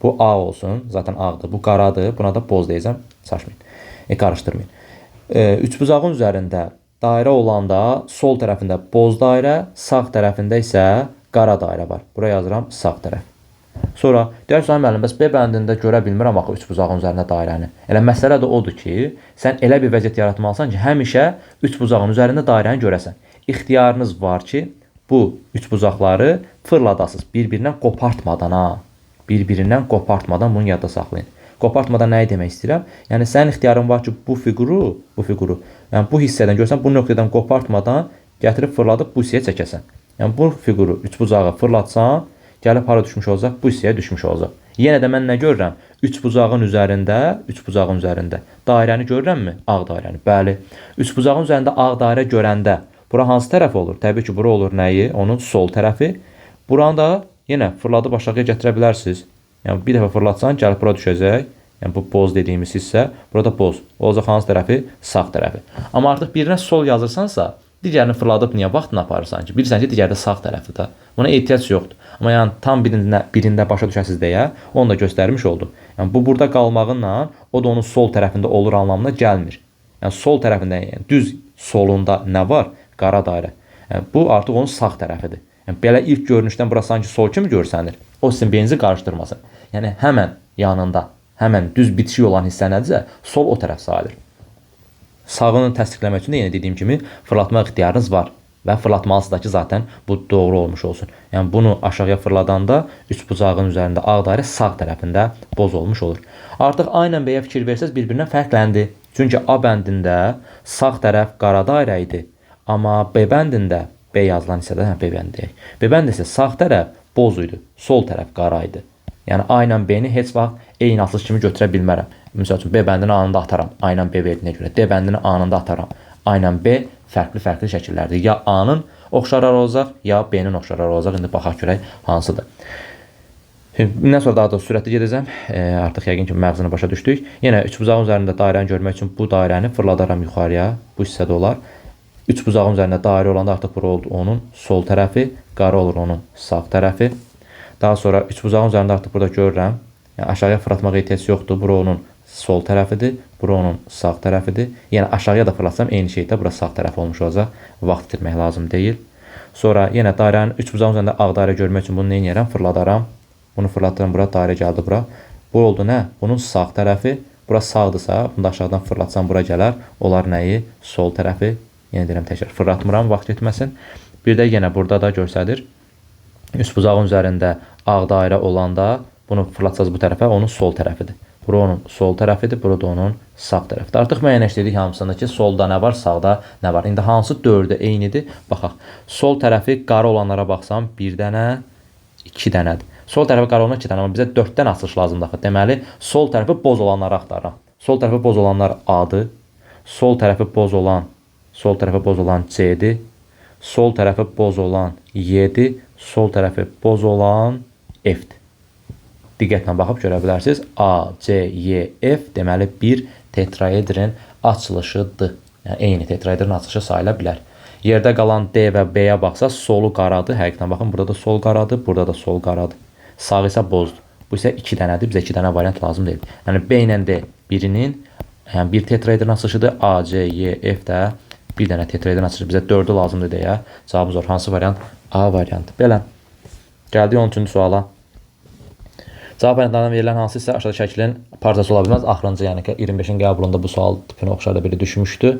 Bu ağ olsun, zaten ağdır, bu qaradır, buna da boz deyəcəm, saçmayın, qarışdırmayın. 3 buzağın üzərində dairə olanda sol tərəfində boz dairə, sağ tərəfində isə qara dairə var. Buraya yazıram sağ tərəf. Sonra deyirsən müəllim, bəs B bəndində görə bilmirəm axı 3 buzağın üzərində dairəni. Elə məsələ də odur ki, sən elə bir vəziyyət yaratmalısan ki, həmişə 3 buzağın üzərində dairəni görəsən. İxtiyarınız var ki, bu 3 buzaqları fırladasınız bir-birindən qopartmadan, bir-birindən qopartmadan bunu yadda saxlayın. Qopartmadan nəyi demək istəyirəm? Yəni sənin ixtiyarın var ki, bu fiquru, yəni bu hissədən görsən, bu nöqtədən qopartmadan gətirib fırladıb bu hissəyə çəkəsən. Yəni bu fiquru 3 bucağı fırlatsan, gəlib hara düşmüş olacaq? Bu hissəyə düşmüş olacaq. Yenə də mən nə görürəm? 3 bucağın üzərində dairəni görürəmmi? Ağ dairəni. Bəli. 3 bucağın üzərində ağ dairə görəndə bura hansı tərəf olur? Təbii ki, bura olur nəyi? Onun sol tərəfi. Buranı da yenə fırladıb aşağıya gətirə bilərsiniz. Yəni bir dəfə fırlatsan, gəlib bura düşəcək. Yəni bu boz dediyimiz hissə, burada boz. Olacaq hansı tərəfi? Sağ tərəfi. Amma artıq birinə sol yazırsansa, digərini fırladıb niyə vaxtını aparırsan ki? Bilirsən ki, digəri də sağ tərəfdir də. Buna ehtiyac yoxdur. Amma yəni tam birində başa düşəsiz deyə onu da göstərmiş oldum. Yəni bu burada qalmağınla o da onun sol tərəfində olur anlamına gəlmir. Yəni sol tərəfində, yəni düz solunda nə var? Qara dairə. Yəni bu artıq onun sağ tərəfidir. Yəni belə ilk görünüşdən bura sanki sol kimi görsənir. O sizin beyninizi qarışdırmasın. Yəni həmən yanında, həmən düz bitişik olan hissə nədirsə, sol o tərəf sayılır. Sağını təsdiqləmək üçün də yenə dediyim kimi fırlatma ixtiyarınız var və fırlatmalısınız da ki, zaten bu doğru olmuş olsun. Yəni bunu aşağıya fırladanda 3 bucağın üzərində ağ dairə sağ tərəfində boz olmuş olur. Artıq A ilə B-yə fikir versəz bir-birindən fərqləndi. Çünki A bəndində sağ tərəf qara dairə idi. Amma B bəndində B yazılan hissədə B bəndi deyək. B bəndi isə sağ tərəf boz idi, sol tərəf qara idi. Yəni A ilə B-ni heç vaxt eyni asılış kimi götürə bilmərəm. Məsəl üçün B bəndini A-nında ataram, A ilə B verdiyinə görə. D bəndini A-nında ataram, A ilə B fərqli şəkillərdir. Ya A-nın oxşarları olacaq, ya B-nin oxşarları olacaq. İndi baxaq görək hansıdır. Bundan sonra daha da sürətli gedəcəm. Artıq yəqin ki məğzini başa düşdük. Yenə üçbucağın üzərində dairəni görmək üçün bu dairəni fırladaram yuxarıya. Bu hissədə olar. Üçbucağın üzərində dairə olanda artıq bura oldu onun sol tərəfi, qara olur onun sağ tərəfi. Daha sonra üçbucağın üzərində artıq burada görürəm. Yəni aşağıya fırlatmağa ehtiyac yoxdur. Bura onun sol tərəfidir, bura onun sağ tərəfidir. Yəni aşağıya da fırlatsam eyni şeydə bura sağ tərəf olmuş olacaq. Vaxt itirmək lazım deyil. Sonra yenə dairənin üçbucağın üzərində ağ dairə görmək üçün bunu nə edirəm? Fırladaram. Bunu fırlatıram bura, dairə gəldi bura. Bu oldu nə? Bunun sağ tərəfi. Bura sağdırsa, bunu da aşağıdan fırlatsam bura gələr. Onlar nəyi? Sol tərəfi. Yenə deyirəm təkrar fırlatmıram, vaxt getməsin. Bir də yenə burada da göstərir. Üçbucağın üzərində ağ dairə olanda bunu fırlatsaz bu tərəfə, onun sol tərəfidir. Bura onun sol tərəfidir, burada onun sağ tərəfidir. Artıq müəyyənləşdirdik hamısında ki, solda nə var, sağda nə var. İndi hansı 4-də eynidir? Baxaq. Sol tərəfi qara olanlara baxsam 1 dənə, 2 dənədir. Sol tərəfi qara olan 2 dənə, amma bizə 4-dən açılış lazımdır. Deməli, sol tərəfi boz olanları axtarıram. Sol tərəfi boz olanlar A-dır. Sol tərəfi boz olan C-dir. Sol tərəfi boz olan Y-dir. Sol tərəfi boz olan F-dir. Diqqətlə baxıb görə bilərsiniz. A, C, Y, F deməli bir tetraedrin açılışıdır. Yəni eyni tetraedrin açılışı sayıla bilər. Yerdə qalan D və B-yə baxsa solu qaradır. Həqiqətən baxın, burada da sol qaradır, burada da sol qaradır. Sağ isə bozdur. Bu isə 2 dənədir. Bizə 2 dənə variant lazım deyil. Yəni B ilə D birinin, yəni bir tetraedrin açılışıdır. A, C, Y, F də bir dənə tetraedrin açılışı. Bizə 4-ü lazımdır deyə. Cavabımız var. Hansı variant? A variantı. Belə. Gəldik 13-cü suala. Cavab variantlarından verilən hansı isə aşağıda şəklin parçası ola bilməz. Axırıncı, yəni ki 25-in qəbulunda bu sual tipinə oxşar da biri düşmüşdü.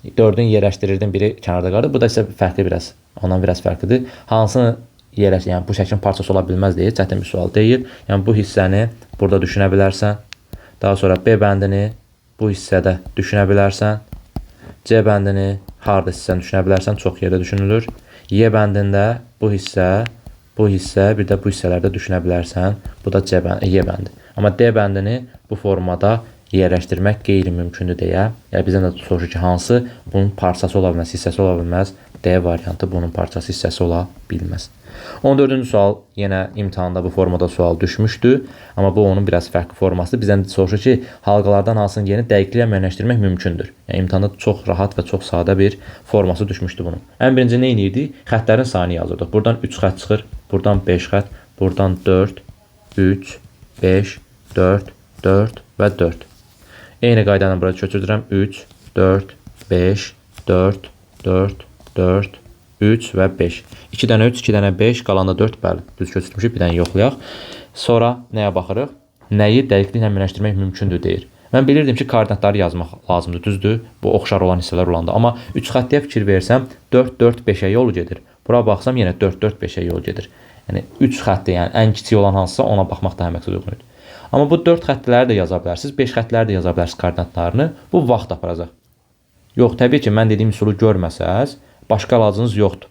4-ün yerləşdirirdim, biri kənarda qaldı. Bu da isə fərqli biraz. Ondan biraz fərqlidir. Hansını yerləşdir, yəni bu şəklin parçası ola bilməz deyil. Çətin bir sual deyil. Yəni bu hissəni burada düşünə bilərsən. Daha sonra B bəndini bu hissədə düşünə bilərsən. C bəndini harda hissəni düşünə bilərsən. Çox yerdə düşünülür. Y bəndində bu hissə, bir də bu hissələrdə düşünə bilərsən. Bu da Y bəndi. Amma D bəndini bu formada yerləşdirmək qeyri-mümkündür deyə. Yəni bizdən də soruşur ki, hansı bunun parçası ola bilməz, hissəsi ola bilməz. D variantı bunun parçası, hissəsi ola bilməz. 14-cü sual yenə imtahanda bu formada sual düşmüşdü. Amma bu onun biraz fərqli formasıdır. Bizdən soruşur ki, halqalardan hansının yerini dəqiqliyə müəyyənləşdirmək mümkündür. Yəni imtahanda çox rahat və çox sadə bir forması düşmüşdü bunun. Ən birinci nə edirdik? Xəttlərin sayını yazırdıq. Buradan 3 xətt çıxır, buradan 5 xətt, buradan 4, 3, 5, 4, 4 və 4. Eyni qaydanı burada köçürdürəm. 3, 4, 5, 4, 4, 4, 3 və 5. 2 dənə 3, 2 dənə 5, qalanda 4, bəli, düz köçürmüşük, bir dənə yoxlayaq. Sonra nəyə baxırıq? Nəyi dəqiqliklə müəyyənləşdirmək mümkündür deyir. Mən bilirdim ki, koordinatları yazmaq lazımdır, düzdür, bu oxşar olan hissələr olanda. Amma 3 xəttiyə fikir versəm, 4, 4, 5-ə yol gedir. Bura baxsam, yenə 4, 4, 5-ə yol gedir. Yəni 3 xətti, yəni ən kiçik olan hansısa ona baxmaq daha məqsəd uyğun idi. Amma bu 4 xətləri də yaza bilərsiniz, 5 xətləri də yaza bilərsiniz koordinatlarını. Bu vaxt aparacaq. Yox, təbii ki, mən dediyim üsulu görməsəz, başqa əlacınız yoxdur.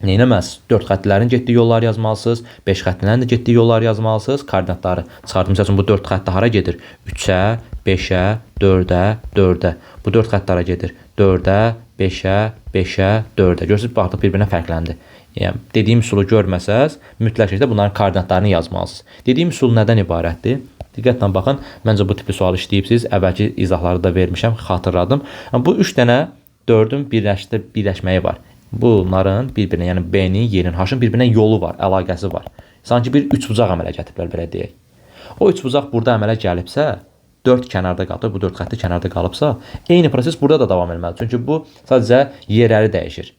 Neynəməz? 4 xətlərin getdiyi yolları yazmalısınız, 5 xətlərin də getdiyi yolları yazmalısınız, koordinatları çıxardım. Məsəl üçün bu 4 xəttə hara gedir? 3-ə, 5-ə, 4-ə, 4-ə. Bu 4 xətt hara gedir? 4-ə, 5-ə, 5-ə, 4-ə. Görürsünüz, bu artıq bir-birinə fərqləndi. Yəni, dediyim üsulu görməsəz, mütləq şəkildə bunların koordinatlarını yazmalısınız. Dediyim üsul nədən ibarətdir? Diqqətlə baxın, məncə bu tipli sual işləyibsiniz. Əvvəlki izahları da vermişəm, xatırladım. Bu 3 dənə 4-ün birləşməyi var. Bunların bir-birinə, yəni B-nin, Y-nin, H-ın bir-birinə yolu var, əlaqəsi var. Sanki bir üçbucaq əmələ gətiriblər, belə deyək. O üçbucaq burada əmələ gəlibsə, 4 kənarda qalıb, bu 4 xətti kənarda qalıbsa, eyni proses burada da davam etməlidir. Çünki bu sadəcə yerləri dəyişir.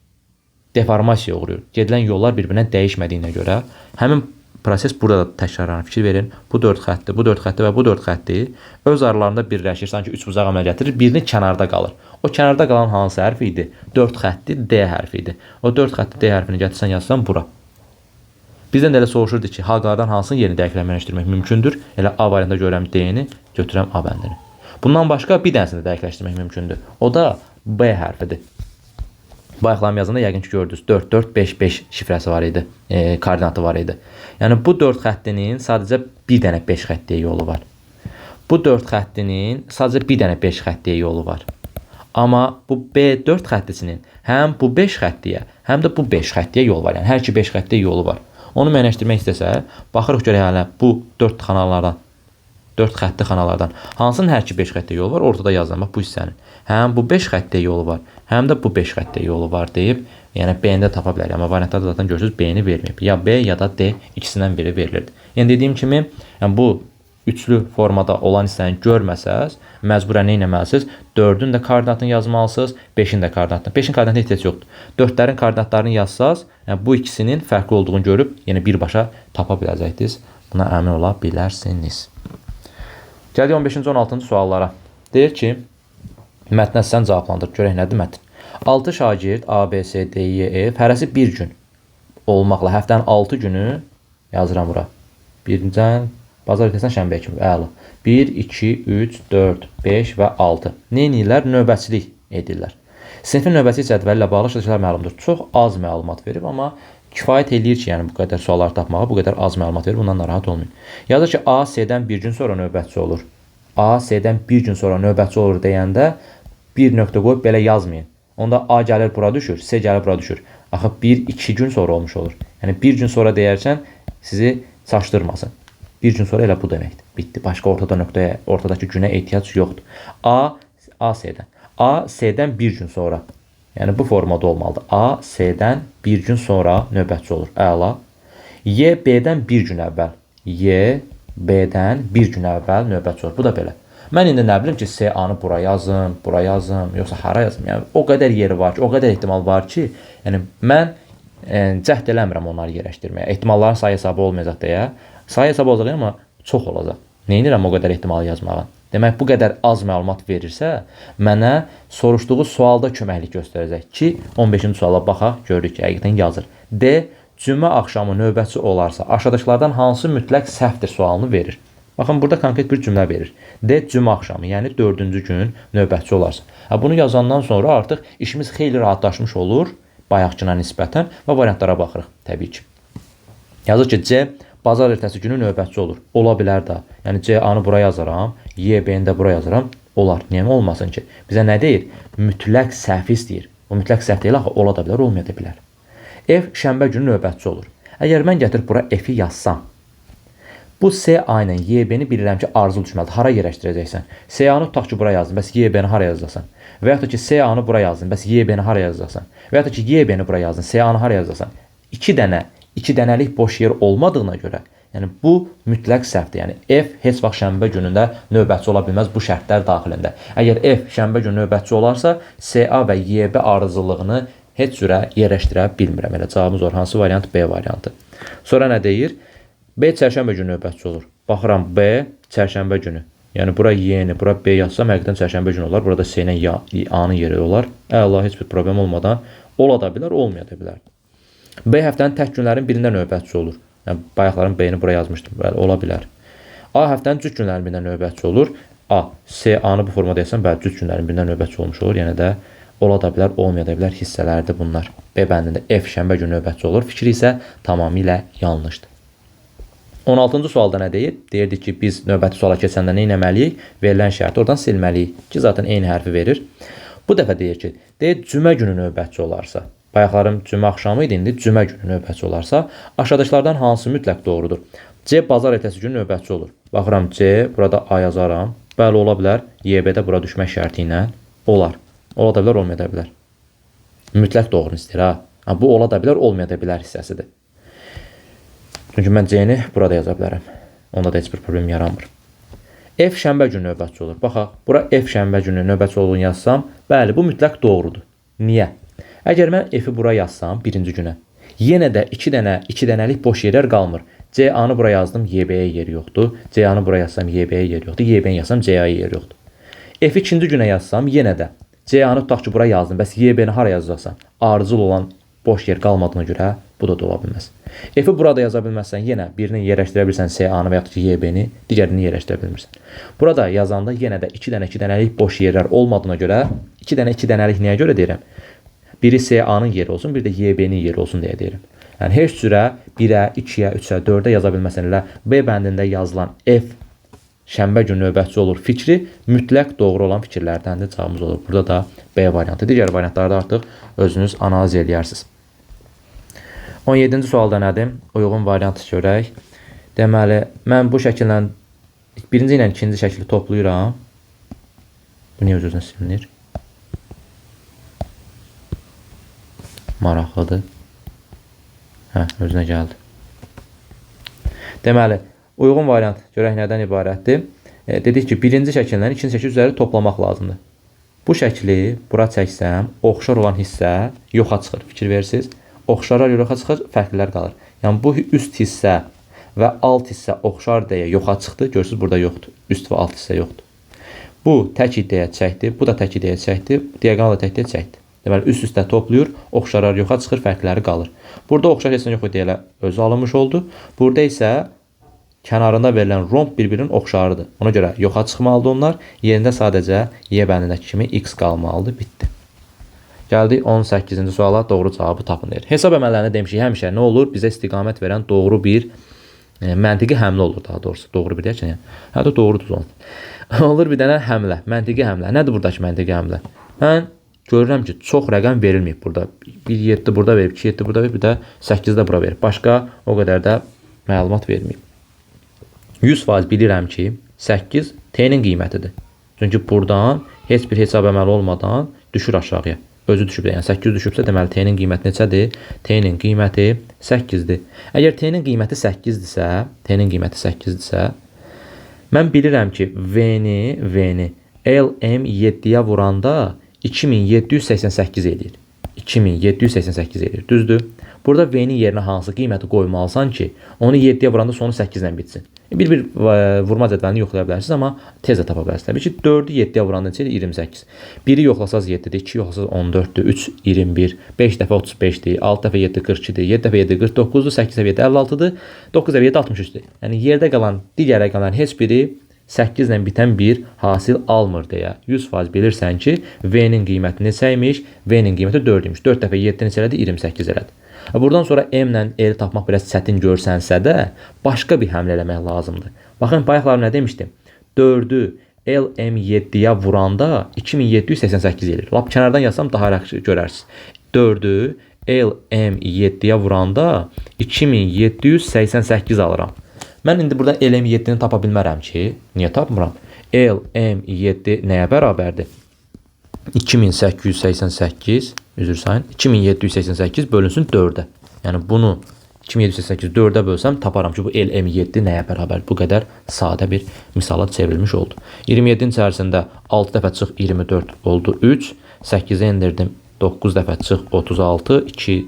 Deformasiya uğrayır. Gedilən yollar bir-birinə dəyişmədiyinə görə həmin proses burada da təkrarlanır. Fikir verin. Bu 4 xətti, bu 4 xətti və bu 4 xətti öz aralarında birləşir. Sanki üçbucaq əmələ gətirir. Birini kənarda qalır. O kənarda qalan hansı hərf idi? 4 xətti D hərfi idi. O 4 xətti D hərfini gətirsən yazsan bura. Bizdən də elə soruşurdu ki, halqalardan hansının yerini dəqiqlə müəyyənləşdirmək mümkündür? Elə A variantında görürəm D-ni, götürürəm A bəndini. Bundan başqa bir dənəsini dəqiqləşdirmək mümkündür. O da B hərfidir. Bayaqlarım yazanda yəqin ki gördünüz. 4455 şifrəsi var idi. Koordinatı var idi. Yəni bu 4 xəttinin sadəcə bir dənə 5 xəttiyə yolu var. Bu 4 xəttinin sadəcə bir dənə 5 xəttiyə yolu var. Amma bu B4 xəttisinin həm bu 5 xəttiyə, həm də bu 5 xəttiyə yol var. Yəni hər iki 5 xəttiyə yolu var. Onu müəyyənləşdirmək istəsə, baxırıq görək hələ bu 4 xanalardan, 4 xətti xanalardan hansının hər iki 5 xəttiyə yolu var? Ortada yazılan bax bu hissənin. Həm bu 5 xəttiyə yolu var, həm də bu 5 xəttiyə yolu var deyib, yəni B-ni də tapa bilərik. Amma variantlarda zaten görürsünüz B-ni verməyib. Ya B ya da D ikisindən biri verilirdi. Yəni dediyim kimi, yəni bu üçlü formada olan hissəni görməsəz, məcburən nə etməlisiniz? 4-ün də koordinatını yazmalısınız, 5-in də koordinatını. 5-in koordinatına ehtiyac yoxdur. 4-lərin koordinatlarını yazsaz, yəni bu ikisinin fərqli olduğunu görüb, yəni birbaşa tapa biləcəksiniz. Buna əmin ola bilərsiniz. Gəldik 15-ci 16-cı suallara. Deyir ki, mətnə sən cavablandır. Görək nədir mətn? 6 şagird A, B, C, D, E, F hərəsi bir gün olmaqla həftənin 6 günü yazıram bura. Birincən bazar ertəsindən şənbəyə kimi. Əla. 1, 2, 3, 4, 5 və 6. Neynirlər? Növbətçilik edirlər. Sinifin növbətçilik cədvəli ilə bağlı şəkillər məlumdur. Çox az məlumat verib, amma kifayət eləyir ki, yəni bu qədər suallar tapmağa, bu qədər az məlumat verir, bundan narahat olmayın. Yazır ki, A, C-dən bir gün sonra növbətçi olur. A, C-dən bir gün sonra növbətçi olur deyəndə bir nöqtə qoyub belə yazmayın. Onda A gəlir bura düşür, C gəlir bura düşür. Axı 1-2 gün sonra olmuş olur. Yəni bir gün sonra deyərkən sizi çaşdırmasın. Bir gün sonra elə bu deməkdir. Bitdi. Başqa ortada nöqtəyə, ortadakı günə ehtiyac yoxdur. A, C-dən. A, C-dən bir gün sonra. Yəni bu formada olmalıdır. A, C-dən bir gün sonra növbətçi olur. Əla. Y, B-dən bir gün əvvəl. Y, B-dən bir gün əvvəl növbətçi olur. Bu da belə. Mən indi nə bilim ki, C-A-nı bura yazım, yoxsa hara yazım. Yəni o qədər yeri var ki, o qədər ehtimal var ki, yəni mən cəhd eləmirəm onları yerləşdirməyə. Ehtimalların sayı hesabı olmayacaq deyə. Sayı hesabı olacaq, amma çox olacaq. Neynirəm o qədər ehtimalı yazmağa? Demək, bu qədər az məlumat verirsə, mənə soruşduğu sualda köməklik göstərəcək ki, 15-ci suala baxaq, görürük ki, həqiqətən yazır. D. Cümə axşamı növbətçi olarsa, aşağıdakılardan hansı mütləq səhvdir sualını verir. Baxın, burada konkret bir cümlə verir. D. Cümə axşamı, yəni 4-cü gün növbətçi olarsa. Bunu yazandan sonra artıq işimiz xeyli rahatlaşmış olur, bayaqkına nisbətən və variantlara baxırıq, təbii ki. Yazır ki, C. Bazar ertəsi günü növbətçi olur. Ola bilər də. Yəni C-A-nı bura yazaram, Y, B-ni də bura yazaram. Olar. Niyə olmasın ki? Bizə nə deyir? Mütləq səhv istəyir. O mütləq səhv deyil, axı ola da bilər, olmaya da bilər. F şənbə günü növbətçi olur. Əgər mən gətirib bura F-i yazsam, bu C-A ilə Y-B-ni bilirəm ki, arzul düşməlidir. Hara yerləşdirəcəksən? C-A-nı tutaq ki, bura yazdın, bəs Y-B-ni hara yazacaqsan? Və yaxud da ki, C-A-nı bura yazdın, bəs Y-B-ni hara yazacaqsan? Və yaxud da ki, Y-B-ni bura yazdın, C-A-nı hara yazacaqsan? 2 dənəlik boş yer olmadığına görə, yəni bu mütləq səhvdir. Yəni F heç vaxt şənbə günündə növbətçi ola bilməz bu şərtlər daxilində. Əgər F şənbə günü növbətçi olarsa, C-A və Y-B ardıcıllığını heç cürə yerləşdirə bilmirəm. Elə cavabımız var. Hansı variant? B variantı. Sonra nə deyir? B çərşənbə günü növbətçi olur. Baxıram B çərşənbə günü. Yəni bura Y-ni, bura B yazsam həqiqətən çərşənbə günü olar. Burada C-nin A-nın yeri olar. Əla, heç bir problem olmadan ola da bilər, olmaya da bilər. B həftənin tək günlərin birində növbətçi olur. Yəni bayaqların B-ni bura yazmışdım. Bəli, ola bilər. A həftənin cüt günlərin birində növbətçi olur. A, C, A-nı bu formada yazsam, bəli, cüt günlərin birində növbətçi olmuş olur. Yəni də ola da bilər, olmaya da bilər hissələrdir bunlar. B bəndində F şənbə günü növbətçi olur. Fikri isə tamamilə yanlışdır. 16-cı sualda nə deyir? Deyirdik ki, biz növbəti suala keçəndə nə etməliyik? Verilən şərti oradan silməliyik ki, zaten eyni hərfi verir. Bu dəfə deyir ki, cümə günü növbətçi olarsa, bayaqlarım cümə axşamı idi, indi cümə günü növbətçi olarsa, aşağıdakılardan hansı mütləq doğrudur? C. Bazar ertəsi günü növbətçi olur. Baxıram C, burada A yazaram. Bəli, ola bilər. Y-B-də bura düşmək şərti ilə olar. Ola da bilər, olmaya da bilər. Mütləq doğru istəyir, ha. Bu ola da bilər, olmaya da bilər hissəsidir. Çünki mən C-ni burada yaza bilərəm. Onda da heç bir problem yaranmır. F şənbə günü növbətçi olur. Baxaq, bura F şənbə günü növbətçi olduğunu yazsam, bəli, bu mütləq doğrudur. Niyə? Əgər mən F-i bura yazsam birinci günə, yenə də 2 dənəlik boş yerlər qalmır. C-A-nı bura yazdım, Y-B-yə yeri yoxdur. C-A-nı bura yazsam, Y-B-yə yeri yoxdur. Y-B-ni yazsam, C-A-ya yeri yoxdur. F-i ikinci günə yazsam, yenə də C-A-nı tutaq ki, bura yazdım. Bəs Y-B-ni hara yazacaqsan? Ardıcıl olan boş yer qalmadığına görə bu da ola bilməz. F-i burada yaza bilməzsən, yenə birini yerləşdirə bilirsən C-A-nı və yaxud ki, Y-B-ni, digərini yerləşdirə bilmirsən. Burada yazanda yenə də 2 dənəlik boş yerlər olmadığına görə, 2 dənəlik nəyə görə deyirəm? Biri SA-nın yeri olsun, bir də YB-nin yeri olsun deyə deyirəm. Yəni heç cürə 1-ə, 2-yə, 3-ə, 4-ə yaza bilməsən elə B bəndində yazılan F şənbə günü növbətçi olur fikri mütləq doğru olan fikirlərdəndir. Cavabımız olur. Burada da B variantı. Digər variantlarda artıq özünüz analiz edərsiniz. 17-ci sualda nədir? Uyğun variantı görək. Deməli, mən bu şəkillə birinci ilə ikinci şəkli toplayıram. Bu niyə öz-özünə silinir? Maraqlıdır. Özünə gəldi. Deməli, uyğun variant görək nədən ibarətdir? Dedik ki, birinci şəkillə ikinci şəkil üzəri toplamaq lazımdır. Bu şəkli bura çəksəm, oxşar olan hissə yoxa çıxır. Fikir verirsiniz. Oxşarlar yoxa çıxır, fərqlilər qalır. Yəni, bu üst hissə və alt hissə oxşar deyə yoxa çıxdı. Görürsünüz, burada yoxdur. Üst və alt hissə yoxdur. Bu tək idəyə çəkdi, bu da tək idəyə çəkdi, diaqonal da tək idəyə çəkdi. Deməli, üst-üstə toplayır, oxşarlar yoxa çıxır, fərqləri qalır. Burada oxşar hissə yox idəyə özü alınmış oldu. Burada isə kənarında verilən romb bir-birinin oxşarıdır. Ona görə yoxa çıxmalıdır onlar. Yerində sadəcə Y bəndindəki kimi X qalmalıdır. Bitdi. Gəldik 18-ci suala, doğru cavabı tapın deyir. Hesab əməllərində demişik, həmişə nə olur? Bizə istiqamət verən doğru bir məntiqi həmlə olur daha doğrusu. Doğru bir deyəkən, hətta doğrudur onun. Olur bir dənə həmlə, məntiqi həmlə. Nədir buradakı məntiqi həmlə? Mən görürəm ki, çox rəqəm verilməyib burada. 1-7 burada verib, 2-7 burada verib, bir də 8-də bura verib. Başqa o qədər də məlumat verməyib. 100% bilirəm ki, 8 T-nin qiymətidir. Çünki buradan heç bir hesab əməli olmadan düşür aşağıya. Özü düşüb, yəni 8 düşübsə, deməli T-nin qiyməti neçədir? T-nin qiyməti 8-dir. Əgər T-nin qiyməti 8-dirsə, mən bilirəm ki, V-ni LM7-yə vuranda 2788 edir. 2788 edir. Düzdür? Burada V-nin yerinə hansı qiyməti qoymalısan ki, onu 7-yə vuranda sonu 8 ilə bitsin. Bir vurma cədvəlini yoxlaya bilərsiniz, amma tez də tapa bilərsiniz. Təbii ki, 4-ü 7-yə vuranda neçədir? 28. 1-i yoxlasaz 7-dir, 2-yi yoxlasaz 14-dür, 3 21, 5 dəfə 35-dir, 6 dəfə 7 42-dir, 7 dəfə 7 49-dur, 8 dəfə 7 56-dır, 9 dəfə 7 63-dür. Yəni yerdə qalan digər rəqəmlərin heç biri 8 ilə bitən bir hasil almır deyə 100% bilirsən ki, V-nin qiyməti neçəymiş? V-nin qiyməti 4-üymüş. 4 dəfə 7 neçə elədi? 28 elədi. Buradan sonra M ilə L tapmaq biraz çətin görsənsə də, başqa bir həmlə eləmək lazımdır. Baxın, bayaqlar nə demişdim? 4-ü LM7-yə vuranda 2788 edir. Lap kənardan yazsam daha yaxşı görərsiniz. 4-ü LM7-yə vuranda 2788 alıram. Mən indi burada LM7-ni tapa bilmərəm ki, niyə tapmıram? LM7 nəyə bərabərdir? 2888, üzr sayın, 2788 bölünsün 4-ə. Yəni bunu 2788 4-ə bölsəm taparam ki, bu LM7 nəyə bərabər? Bu qədər sadə bir misala çevrilmiş oldu. 27-nin içərisində 6 dəfə çıx 24 oldu 3, 8-i endirdim 9 dəfə çıx 36, 2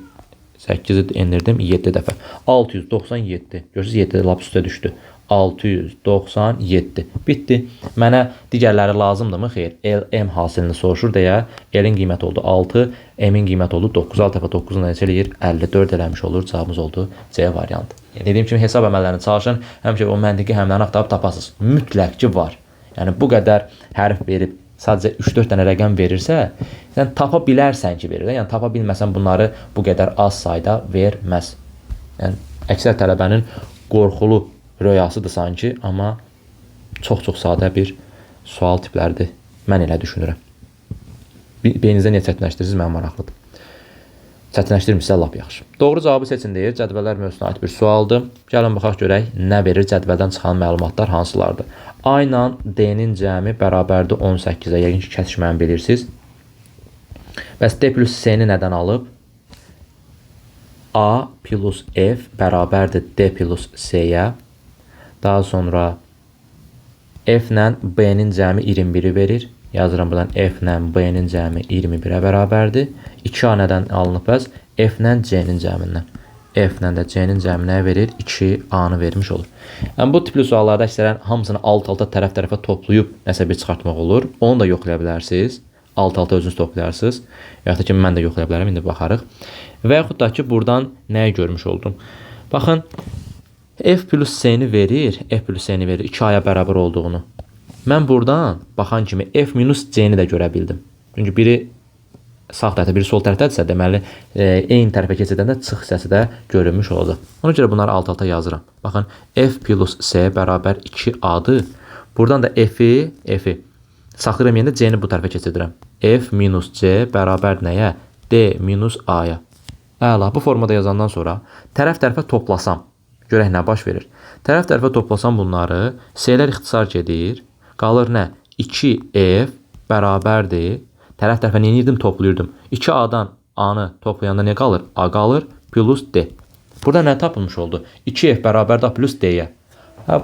8-i endirdim 7 dəfə. 697. Görürsünüz 7 lap üstə düşdü. 697. Bitdi. Mənə digərləri lazımdırmı? Xeyr. LM hasilini soruşur deyə L-in qiyməti oldu 6, M-in qiyməti oldu 9. 6 dəfə 9-un neçə eləyir? 54 eləmiş olur. Cavabımız oldu C variantı. Yəni, dediyim kimi hesab əməllərini çalışın. Həmişə o məntiqi həmləni axtarıb tapasınız. Mütləq ki var. Yəni bu qədər hərf verib sadəcə 3-4 dənə rəqəm verirsə, sən tapa bilərsən ki, verir. Yəni tapa bilməsən bunları bu qədər az sayda verməz. Yəni əksər tələbənin qorxulu röyasıdır sanki, amma çox-çox sadə bir sual tipləridir. Mən elə düşünürəm. Beyninizdə niyə çətinləşdirirsiniz? Mənim maraqlıdır. Çətinləşdirmirsə lap yaxşı. Doğru cavabı seçin deyir. Cədvəllər mövzusuna aid bir sualdır. Gəlin baxaq görək nə verir cədvəldən çıxan məlumatlar hansılardır. A ilə D-nin cəmi bərabərdir 18-ə. Yəqin ki, kəsişməni bilirsiniz. Bəs D plus C-ni nədən alıb? A plus F bərabərdir D plus C-yə. Daha sonra F ilə B-nin cəmi 21-i verir. Yazıram buradan F ilə B-nin cəmi 21-ə bərabərdir. 2A nədən alınıb bəs? F ilə C-nin cəmindən. F ilə də C-nin cəmi nə verir? 2A-nı vermiş olur. Yəni, bu tipli suallarda əksərən hamısını alt-alta tərəf-tərəfə toplayıb nəsə bir çıxartmaq olur. Onu da yoxlaya bilərsiniz. Alt-alta özünüz toplayarsınız. Yaxud da ki, mən də yoxlaya bilərəm. İndi baxarıq. Və yaxud da ki, buradan nəyi görmüş oldum? Baxın, F plus C-ni verir. F plus C-ni verir 2A-ya bərabər olduğunu. Mən buradan baxan kimi F minus C-ni də görə bildim. Çünki biri sağ tərəfdə, biri sol tərəfdədirsə, deməli eyni tərəfə keçidəndə çıx hissəsi də görünmüş olacaq. Ona görə bunları alt-alta yazıram. Baxın, f plus c bərabər 2a-dır. Buradan da f-i saxlayıram yerində c-ni bu tərəfə keçirirəm. F minus c bərabər nəyə? D minus a-ya. Əla, bu formada yazandan sonra tərəf-tərəfə toplasam, görək nə baş verir. Tərəf-tərəfə toplasam bunları, c-lər ixtisar gedir. Qalır nə? 2f bərabərdir. Tərəf-tərəfə nə edirdim? Toplayırdım. 2a-dan a-nı toplayanda nə qalır? A qalır plus d. Burada nə tapılmış oldu? 2f bərabərdir a plus d-yə.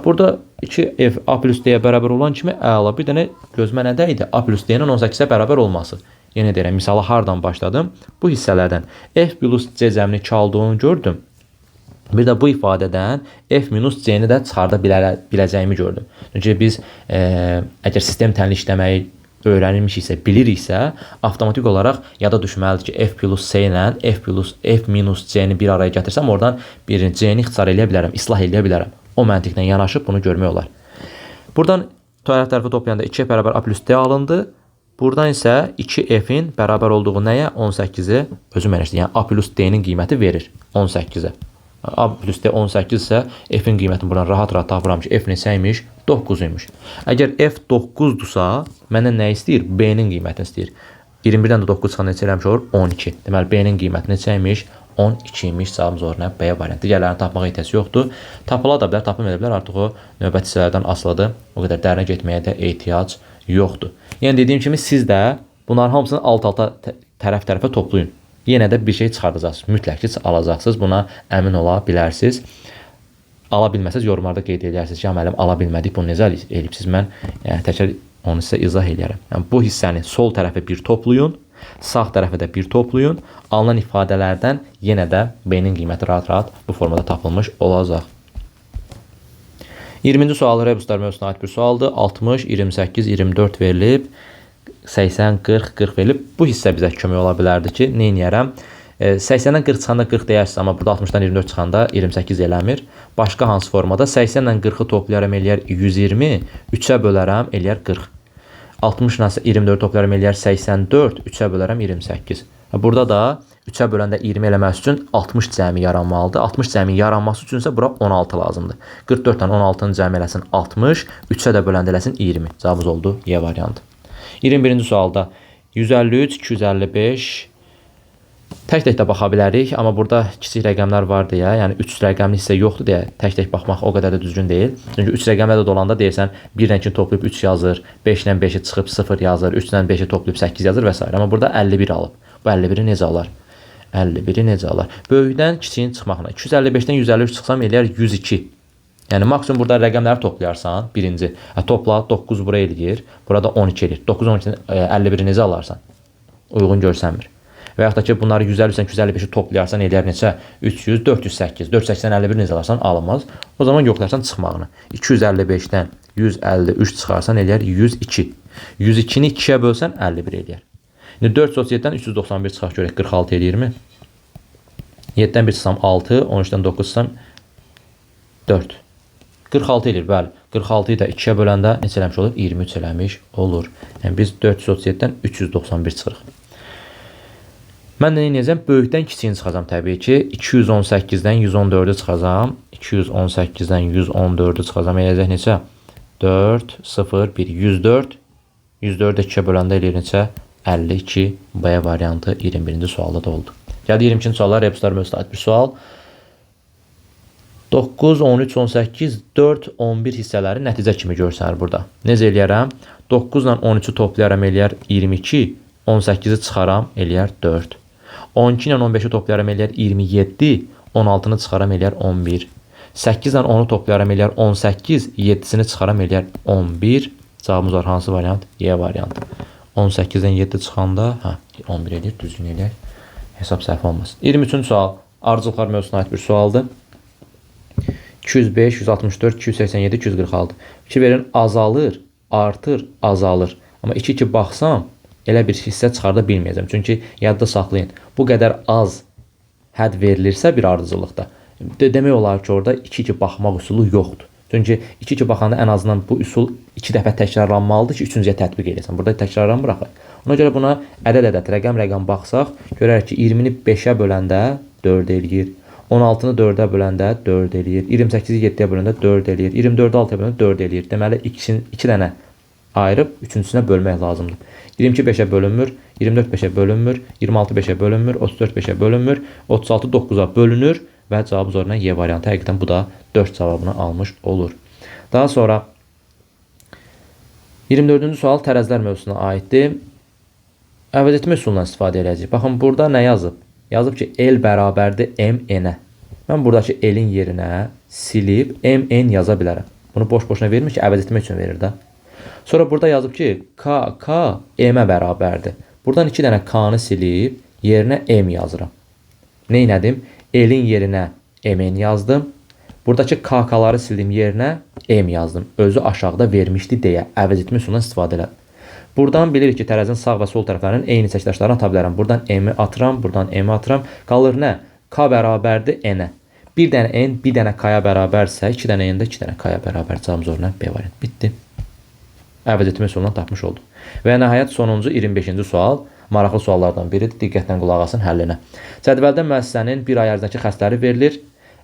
Burada 2f a plus d-yə bərabər olan kimi əla. Bir dənə gözmə nədə idi? A plus d-nin 18-ə bərabər olması. Yenə deyirəm, misala hardan başladım? Bu hissələrdən f plus c cəmini 2 aldığını gördüm. Bir də bu ifadədən f minus c-ni də çıxarda biləcəyimi gördüm. Çünki biz əgər sistem tənli işləməyi öyrənilmişiksə, biliriksə, avtomatik olaraq yada düşməlidir ki, f plus c ilə f minus c-ni bir araya gətirsəm, oradan c-ni ixtisar eləyə bilərəm, islah eləyə bilərəm. O məntiqlə yanaşıb bunu görmək olar. Buradan tərəf-tərəfə toplayanda 2f bərabər a plus d alındı. Buradan isə 2f-in bərabər olduğu nəyə? 18-i özü mənəşdir. Yəni a plus d-nin qiyməti verir 18-ə. A plus d 18 isə f-in qiymətini buradan rahat-rahat tapıram ki, f neçə imiş? 9 imiş. Əgər f 9-dursa, məndən nə istəyir? B-nin qiymətini istəyir. 21-dən də 9 çıxan neçə eləmiş olur? 12. Deməli, B-nin qiyməti neçə imiş? 12 imiş. Cavabımız olur nə? B variantı. Digərlərini tapmağa ehtiyac yoxdur. Tapıla da bilər, tapılmaya da bilər. Artıq o növbəti hissələrdən asılıdır. O qədər dərinə getməyə də ehtiyac yoxdur. Yəni dediyim kimi siz də bunların hamısını alt-alta tərəf-tərəfə toplayın. Yenə də bir şey çıxardacaqsınız. Mütləq ki, alacaqsınız. Buna əmin ola bilərsiniz. Ala bilməsəz yorumlarda qeyd edərsiniz ki, müəllim ala bilmədik, bunu necə eləyibsiz? Mən təkrar onu sizə izah edərəm. Yəni, bu hissəni sol tərəfə bir toplayın, sağ tərəfə də bir toplayın. Alınan ifadələrdən yenə də B-nin qiyməti rahat-rahat bu formada tapılmış olacaq. 20-ci sualı rebuslar mövzusuna aid bir sualdır. 60, 28, 24 verilib. 80, 40, 40 verilib. Bu hissə bizə kömək ola bilərdi ki, nə edərəm? 80-dən 40 çıxanda 40 deyərsiniz, amma burada 60-dan 24 çıxanda 28 eləmir. Başqa hansı formada? 80-dən 40-ı toplayaram eləyər 120, 3-ə bölərəm eləyər 40. 60-dan 24 toplayaram eləyər 84, 3-ə bölərəm 28. Burada da 3-ə böləndə 20 eləməsi üçün 60 cəmi yaranmalıdır. 60 cəmi yaranması üçün isə bura 16 lazımdır. 44-dən 16-nın cəmi eləsin 60, 3-ə də böləndə eləsin 20. Cavabımız oldu Y variantı. 21-ci sualda 153, 255 tək-tək də baxa bilərik, amma burada kiçik rəqəmlər var deyə, yəni 3 rəqəmli hissə yoxdur deyə tək-tək baxmaq o qədər də düzgün deyil. Çünki 3 rəqəmlə də dolanda deyirsən 1-dən 2 toplayıb 3 yazır, 5-dən 5-i çıxıb 0 yazır, 3-dən 5-i toplayıb 8 yazır və s. Amma burada 51 alıb. Bu 51-i necə alar? 51-i necə alar? Böyükdən kiçiyin çıxmaqla. 255-dən 153 çıxsam eləyər 102. Yəni maksimum burada rəqəmləri toplayarsan, birinci. Topla 9 bura eləyir, burada 12 eləyir. 9 12-dən 51-i necə alarsan? Uyğun görsənmir. Və yaxud da ki, bunları 150-dən 255-i toplayarsan eləyər neçə? 300, 408. 480-dən 51 necə alarsan? Alınmaz. O zaman yoxlarsan çıxmağını. 255-dən 153 çıxarsan eləyər 102. 102-ni 2-yə bölsən 51 eləyər. İndi 437-dən 391 çıxaq görək 46 eləyirmi? 7-dən 1 çıxsam 6, 13-dən 9 çıxsam 4. 46 eləyir, bəli. 46-yı da 2-yə böləndə neçə eləmiş olur? 23 eləmiş olur. Yəni biz 437-dən 391 çıxırıq. Mən də neyəcəm? Böyükdən kiçiyin çıxacam təbii ki. 218-dən 114-ü çıxacam. 218-dən 114-ü çıxacam. Eləyəcək neçə? 4, 0, 1, 104. 104-də 2-yə böləndə eləyir neçə? 52. B variantı 21-ci sualda da oldu. Gəldi 22-ci suallar, rebuslar mövzusuna aid bir sual. 9, 13, 18, 4, 11 hissələri nəticə kimi görsənir burada. Necə eləyərəm? 9 ilə 13-ü toplayarım eləyər 22, 18-i çıxaram eləyər 4. 12 ilə 15-i toplayaram eləyər 27, 16-nı çıxaram eləyər 11. 8 ilə 10-u toplayaram eləyər 18, 7-sini çıxaram eləyər 11. Cavabımız var hansı variant? Y variantı. 18-dən 7 çıxanda 11 eləyir, düzgün eləyək. Hesab səhv olmasın. 23-cü sual. Ardıcılıqlar mövzusuna aid bir sualdır. 205, 164, 287, 246. Fikir verin, azalır, artır, azalır. Amma 2-2 baxsam, elə bir hissə çıxarda bilməyəcəm. Çünki yadda saxlayın, bu qədər az hədd verilirsə bir ardıcılıqda, demək olar ki, orada 2-2 baxmaq üsulu yoxdur. Çünki 2-2 baxanda ən azından bu üsul 2 dəfə təkrarlanmalıdır ki, üçüncüyə tətbiq edəsən. Burada təkrarlanmır axı. Ona görə buna ədəd, rəqəm baxsaq, görərik ki, 20-ni 5-ə böləndə 4 eləyir. 16-nı 4-ə böləndə 4 eləyir. 28-i 7-yə böləndə 4 eləyir. 24-ü 6-ya böləndə 4 eləyir. Deməli, 2 dənə ayırıb üçüncüsünə bölmək lazımdır. 22 5-ə bölünmür, 24 5-ə bölünmür, 26 5-ə bölünmür, 34 5-ə bölünmür, 36 9-a bölünür və cavabımız oradan Y variantı. Həqiqətən bu da 4 cavabını almış olur. Daha sonra 24-cü sual tərəzilər mövzusuna aiddir. Əvəz etmə üsulundan istifadə edəcəyik. Baxın, burada nə yazıb? Yazıb ki, L bərabərdir MN-ə. Mən buradakı L-in yerinə silib MN yaza bilərəm. Bunu boş-boşuna vermir ki, əvəz etmək üçün verir də. Sonra burada yazıb ki, K M-ə bərabərdir. Buradan 2 dənə K-nı silib yerinə M yazıram. Neynədim? L-in yerinə MN yazdım. Buradakı K-ları sildim yerinə M yazdım. Özü aşağıda vermişdi deyə əvəz etmə üsulundan istifadə elədim. Buradan bilirik ki, tərəzinin sağ və sol tərəflərinin eyni çəkdaşlarını ata bilərəm. Buradan M-i atıram, buradan M-i atıram. Qalır nə? K bərabərdir N-ə. Bir dənə N, bir dənə K-ya bərabərsə, 2 dənə N-də 2 dənə K-ya bərabər. Cavabımız oradan B variant. Bitdi. Əvəz etmə üsulundan tapmış olduq. Və nəhayət sonuncu 25-ci sual maraqlı suallardan biridir. Diqqətlə qulaq asın həllinə. Cədvəldə müəssisənin bir ay ərzindəki xərcləri verilir.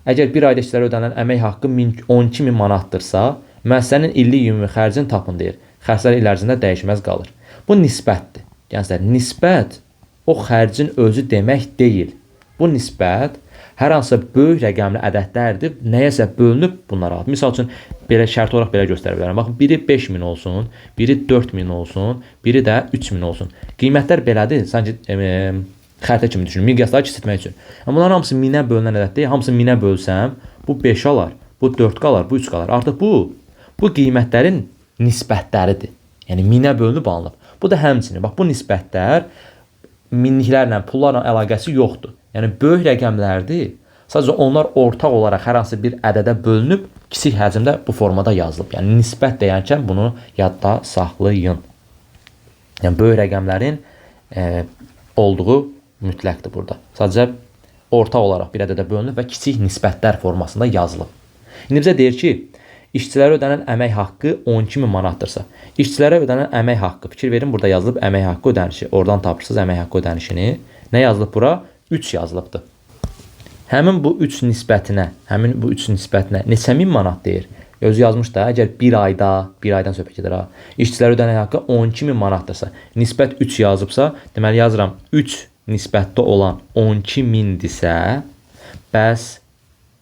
Əgər bir ayda işçilərə ödənilən əmək haqqı 12.000 manatdırsa, müəssisənin illik ümumi xərcini tapın deyir. Xərclər il ərzində dəyişməz qalır. Bu nisbətdir. Gənclər, nisbət o xərcin özü demək deyil. Bu nisbət hər hansısa böyük rəqəmli ədədlərdir. Nəyəsə bölünüb bunlara ad. Misal üçün, belə şərt olaraq belə göstərə bilərəm. Baxın, biri 5.000 olsun, biri 4.000 olsun, biri də 3.000 olsun. Qiymətlər belədir, sanki xərtə kimi düşünün, miqyasları kiçiltmək üçün. Bunların hamısı 1000-ə bölünən ədəddir. Hamısını 1000-ə bölsəm, bu 5 alar, bu 4 qalar, bu 3 qalar. Artıq bu qiymətlərin nisbətləridir. Yəni 1000-ə bölünüb alınıb. Bu da həmçinin, bax, bu nisbətlər minliklərlə, pullarla əlaqəsi yoxdur. Yəni böyük rəqəmlərdir. Sadəcə onlar ortaq olaraq hər hansı bir ədədə bölünüb kiçik həcmdə bu formada yazılıb. Yəni nisbət deyərkən bunu yadda saxlayın. Yəni böyük rəqəmlərin olduğu mütləqdir burada. Sadəcə ortaq olaraq bir ədədə bölünüb və kiçik nisbətlər formasında yazılıb. İndi bizə deyir ki, işçilərə ödənilən əmək haqqı 12.000 manatdırsa, işçilərə ödənilən əmək haqqı, fikir verin, burada yazılıb əmək haqqı ödənişi. Oradan tapırsınız əmək haqqı ödənişini. Nə yazılıb bura? 3 yazılıbdır. Həmin bu 3 nisbətinə neçə min manat deyir? Özü yazmış da, əgər bir aydan söhbət gedir ha. İşçilərə ödənilən haqqı 12.000 manatdırsa, nisbət 3 yazıbsa, deməli yazıram 3 nisbətdə olan 12.000-dirsə, bəs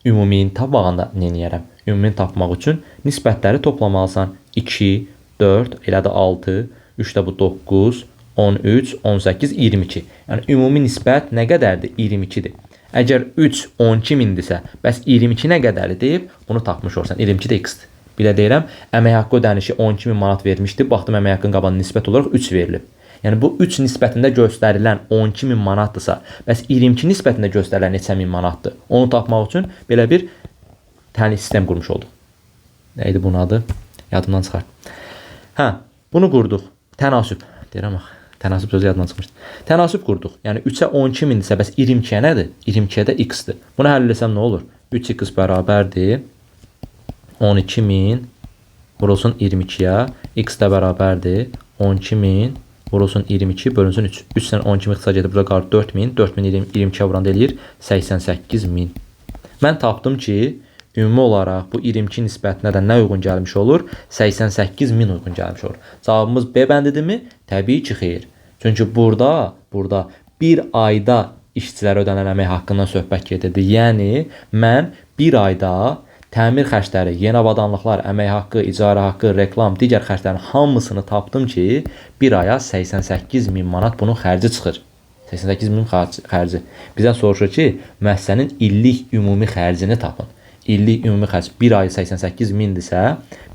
ümumini tapmağında nə edərəm? Ümumini tapmaq üçün nisbətləri toplamalısan. 2, 4, elə də 6, 3 də bu 9, 13, 18, 22. Yəni ümumi nisbət nə qədərdir? 22-dir. Əgər 3 12.000-dirsə, bəs 22 nə qədərdir deyib bunu tapmış olsan. 22 də x-dir. Bir də deyirəm, əmək haqqı ödənişi 12.000 manat vermişdi. Baxdım əmək haqqının qabağına nisbət olaraq 3 verilib. Yəni bu 3 nisbətində göstərilən 12.000 manatdırsa, bəs 22 nisbətində göstərilən neçə min manatdır? Onu tapmaq üçün belə bir sistem qurmuş olduq. Nə idi bunun adı? Yadımdan çıxar. Hə, bunu qurduq. Tənasüb. Deyirəm axı. Tənasüb sözü yadından çıxmışdı. Tənasüb qurduq. Yəni 3-ə 12.000-dirsə, bəs 22-yə nədir? 22-yə də x-dir. Bunu həll etsəm nə olur? 3x bərabərdir 12.000 vurulsun 22-yə. X də bərabərdir 12.000 vurulsun 22 bölünsün 3. 3-dən 12.000 xısa gedib burada qalır 4.000. 4.000 22-yə vuranda eləyir 88.000. Mən tapdım ki, ümumi olaraq bu 22 nisbətinə də nə uyğun gəlmiş olur? 88.000 uyğun gəlmiş olur. Cavabımız B bəndidirmi? Təbii ki, xeyr. Çünki burada bir ayda işçilərə ödənilən əmək haqqından söhbət gedirdi. Yəni, mən bir ayda təmir xərcləri, yeni avadanlıqlar, əmək haqqı, icarə haqqı, reklam, digər xərclərin hamısını tapdım ki, bir aya 88.000 manat bunun xərci çıxır. 88.000 xərci. Bizdən soruşur ki, müəssisənin illik ümumi xərcini tapın. İllik ümumi xərc bir ay 88.000-dirsə,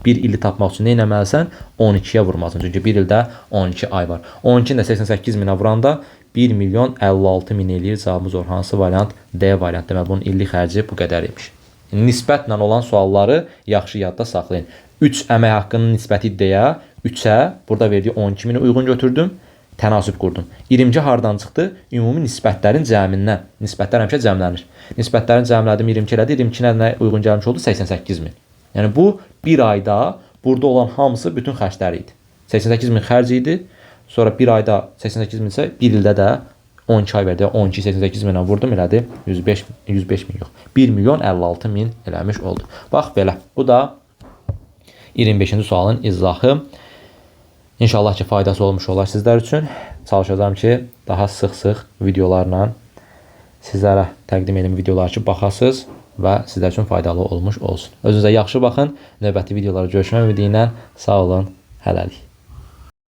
bir ili tapmaq üçün nə etməlisən? 12-yə vurmalısan. Çünki bir ildə 12 ay var. 12-ni də 88.000-ə vuranda 1.056.000 eləyir. Cavabımız hansı variant? D variant. Deməli, bunun illik xərci bu qədər imiş. Nisbətlə olan sualları yaxşı yadda saxlayın. 3 əmək haqqının nisbəti deyə 3-ə burada verdiyi 12.000-i uyğun götürdüm. Tənasüb qurdum. 20 hardan çıxdı? Ümumi nisbətlərin cəmindən. Nisbətlər həmişə cəmlənir. Nisbətlərin cəmlədim 22 elədi. 22-nə nə uyğun gəlmiş oldu? 88.000. Yəni bu bir ayda burada olan hamısı bütün xərcləri idi. 88.000 xərc idi. Sonra bir ayda 88.000 isə bir ildə də 12 ay verdi. 12 88.000-ə vurdum elədi. 105 min yox. 1.056.000 eləmiş oldu. Bax belə. Bu da 25-ci sualın izahı. İnşallah ki faydası olmuş olar sizlər üçün. Çalışacağım ki daha sıx-sıx videolarla sizlərə təqdim edim videolar ki baxasınız və sizlər üçün faydalı olmuş olsun. Özünüzə yaxşı baxın. Növbəti videolarda görüşmək ümidi ilə sağ olun. Hələlik.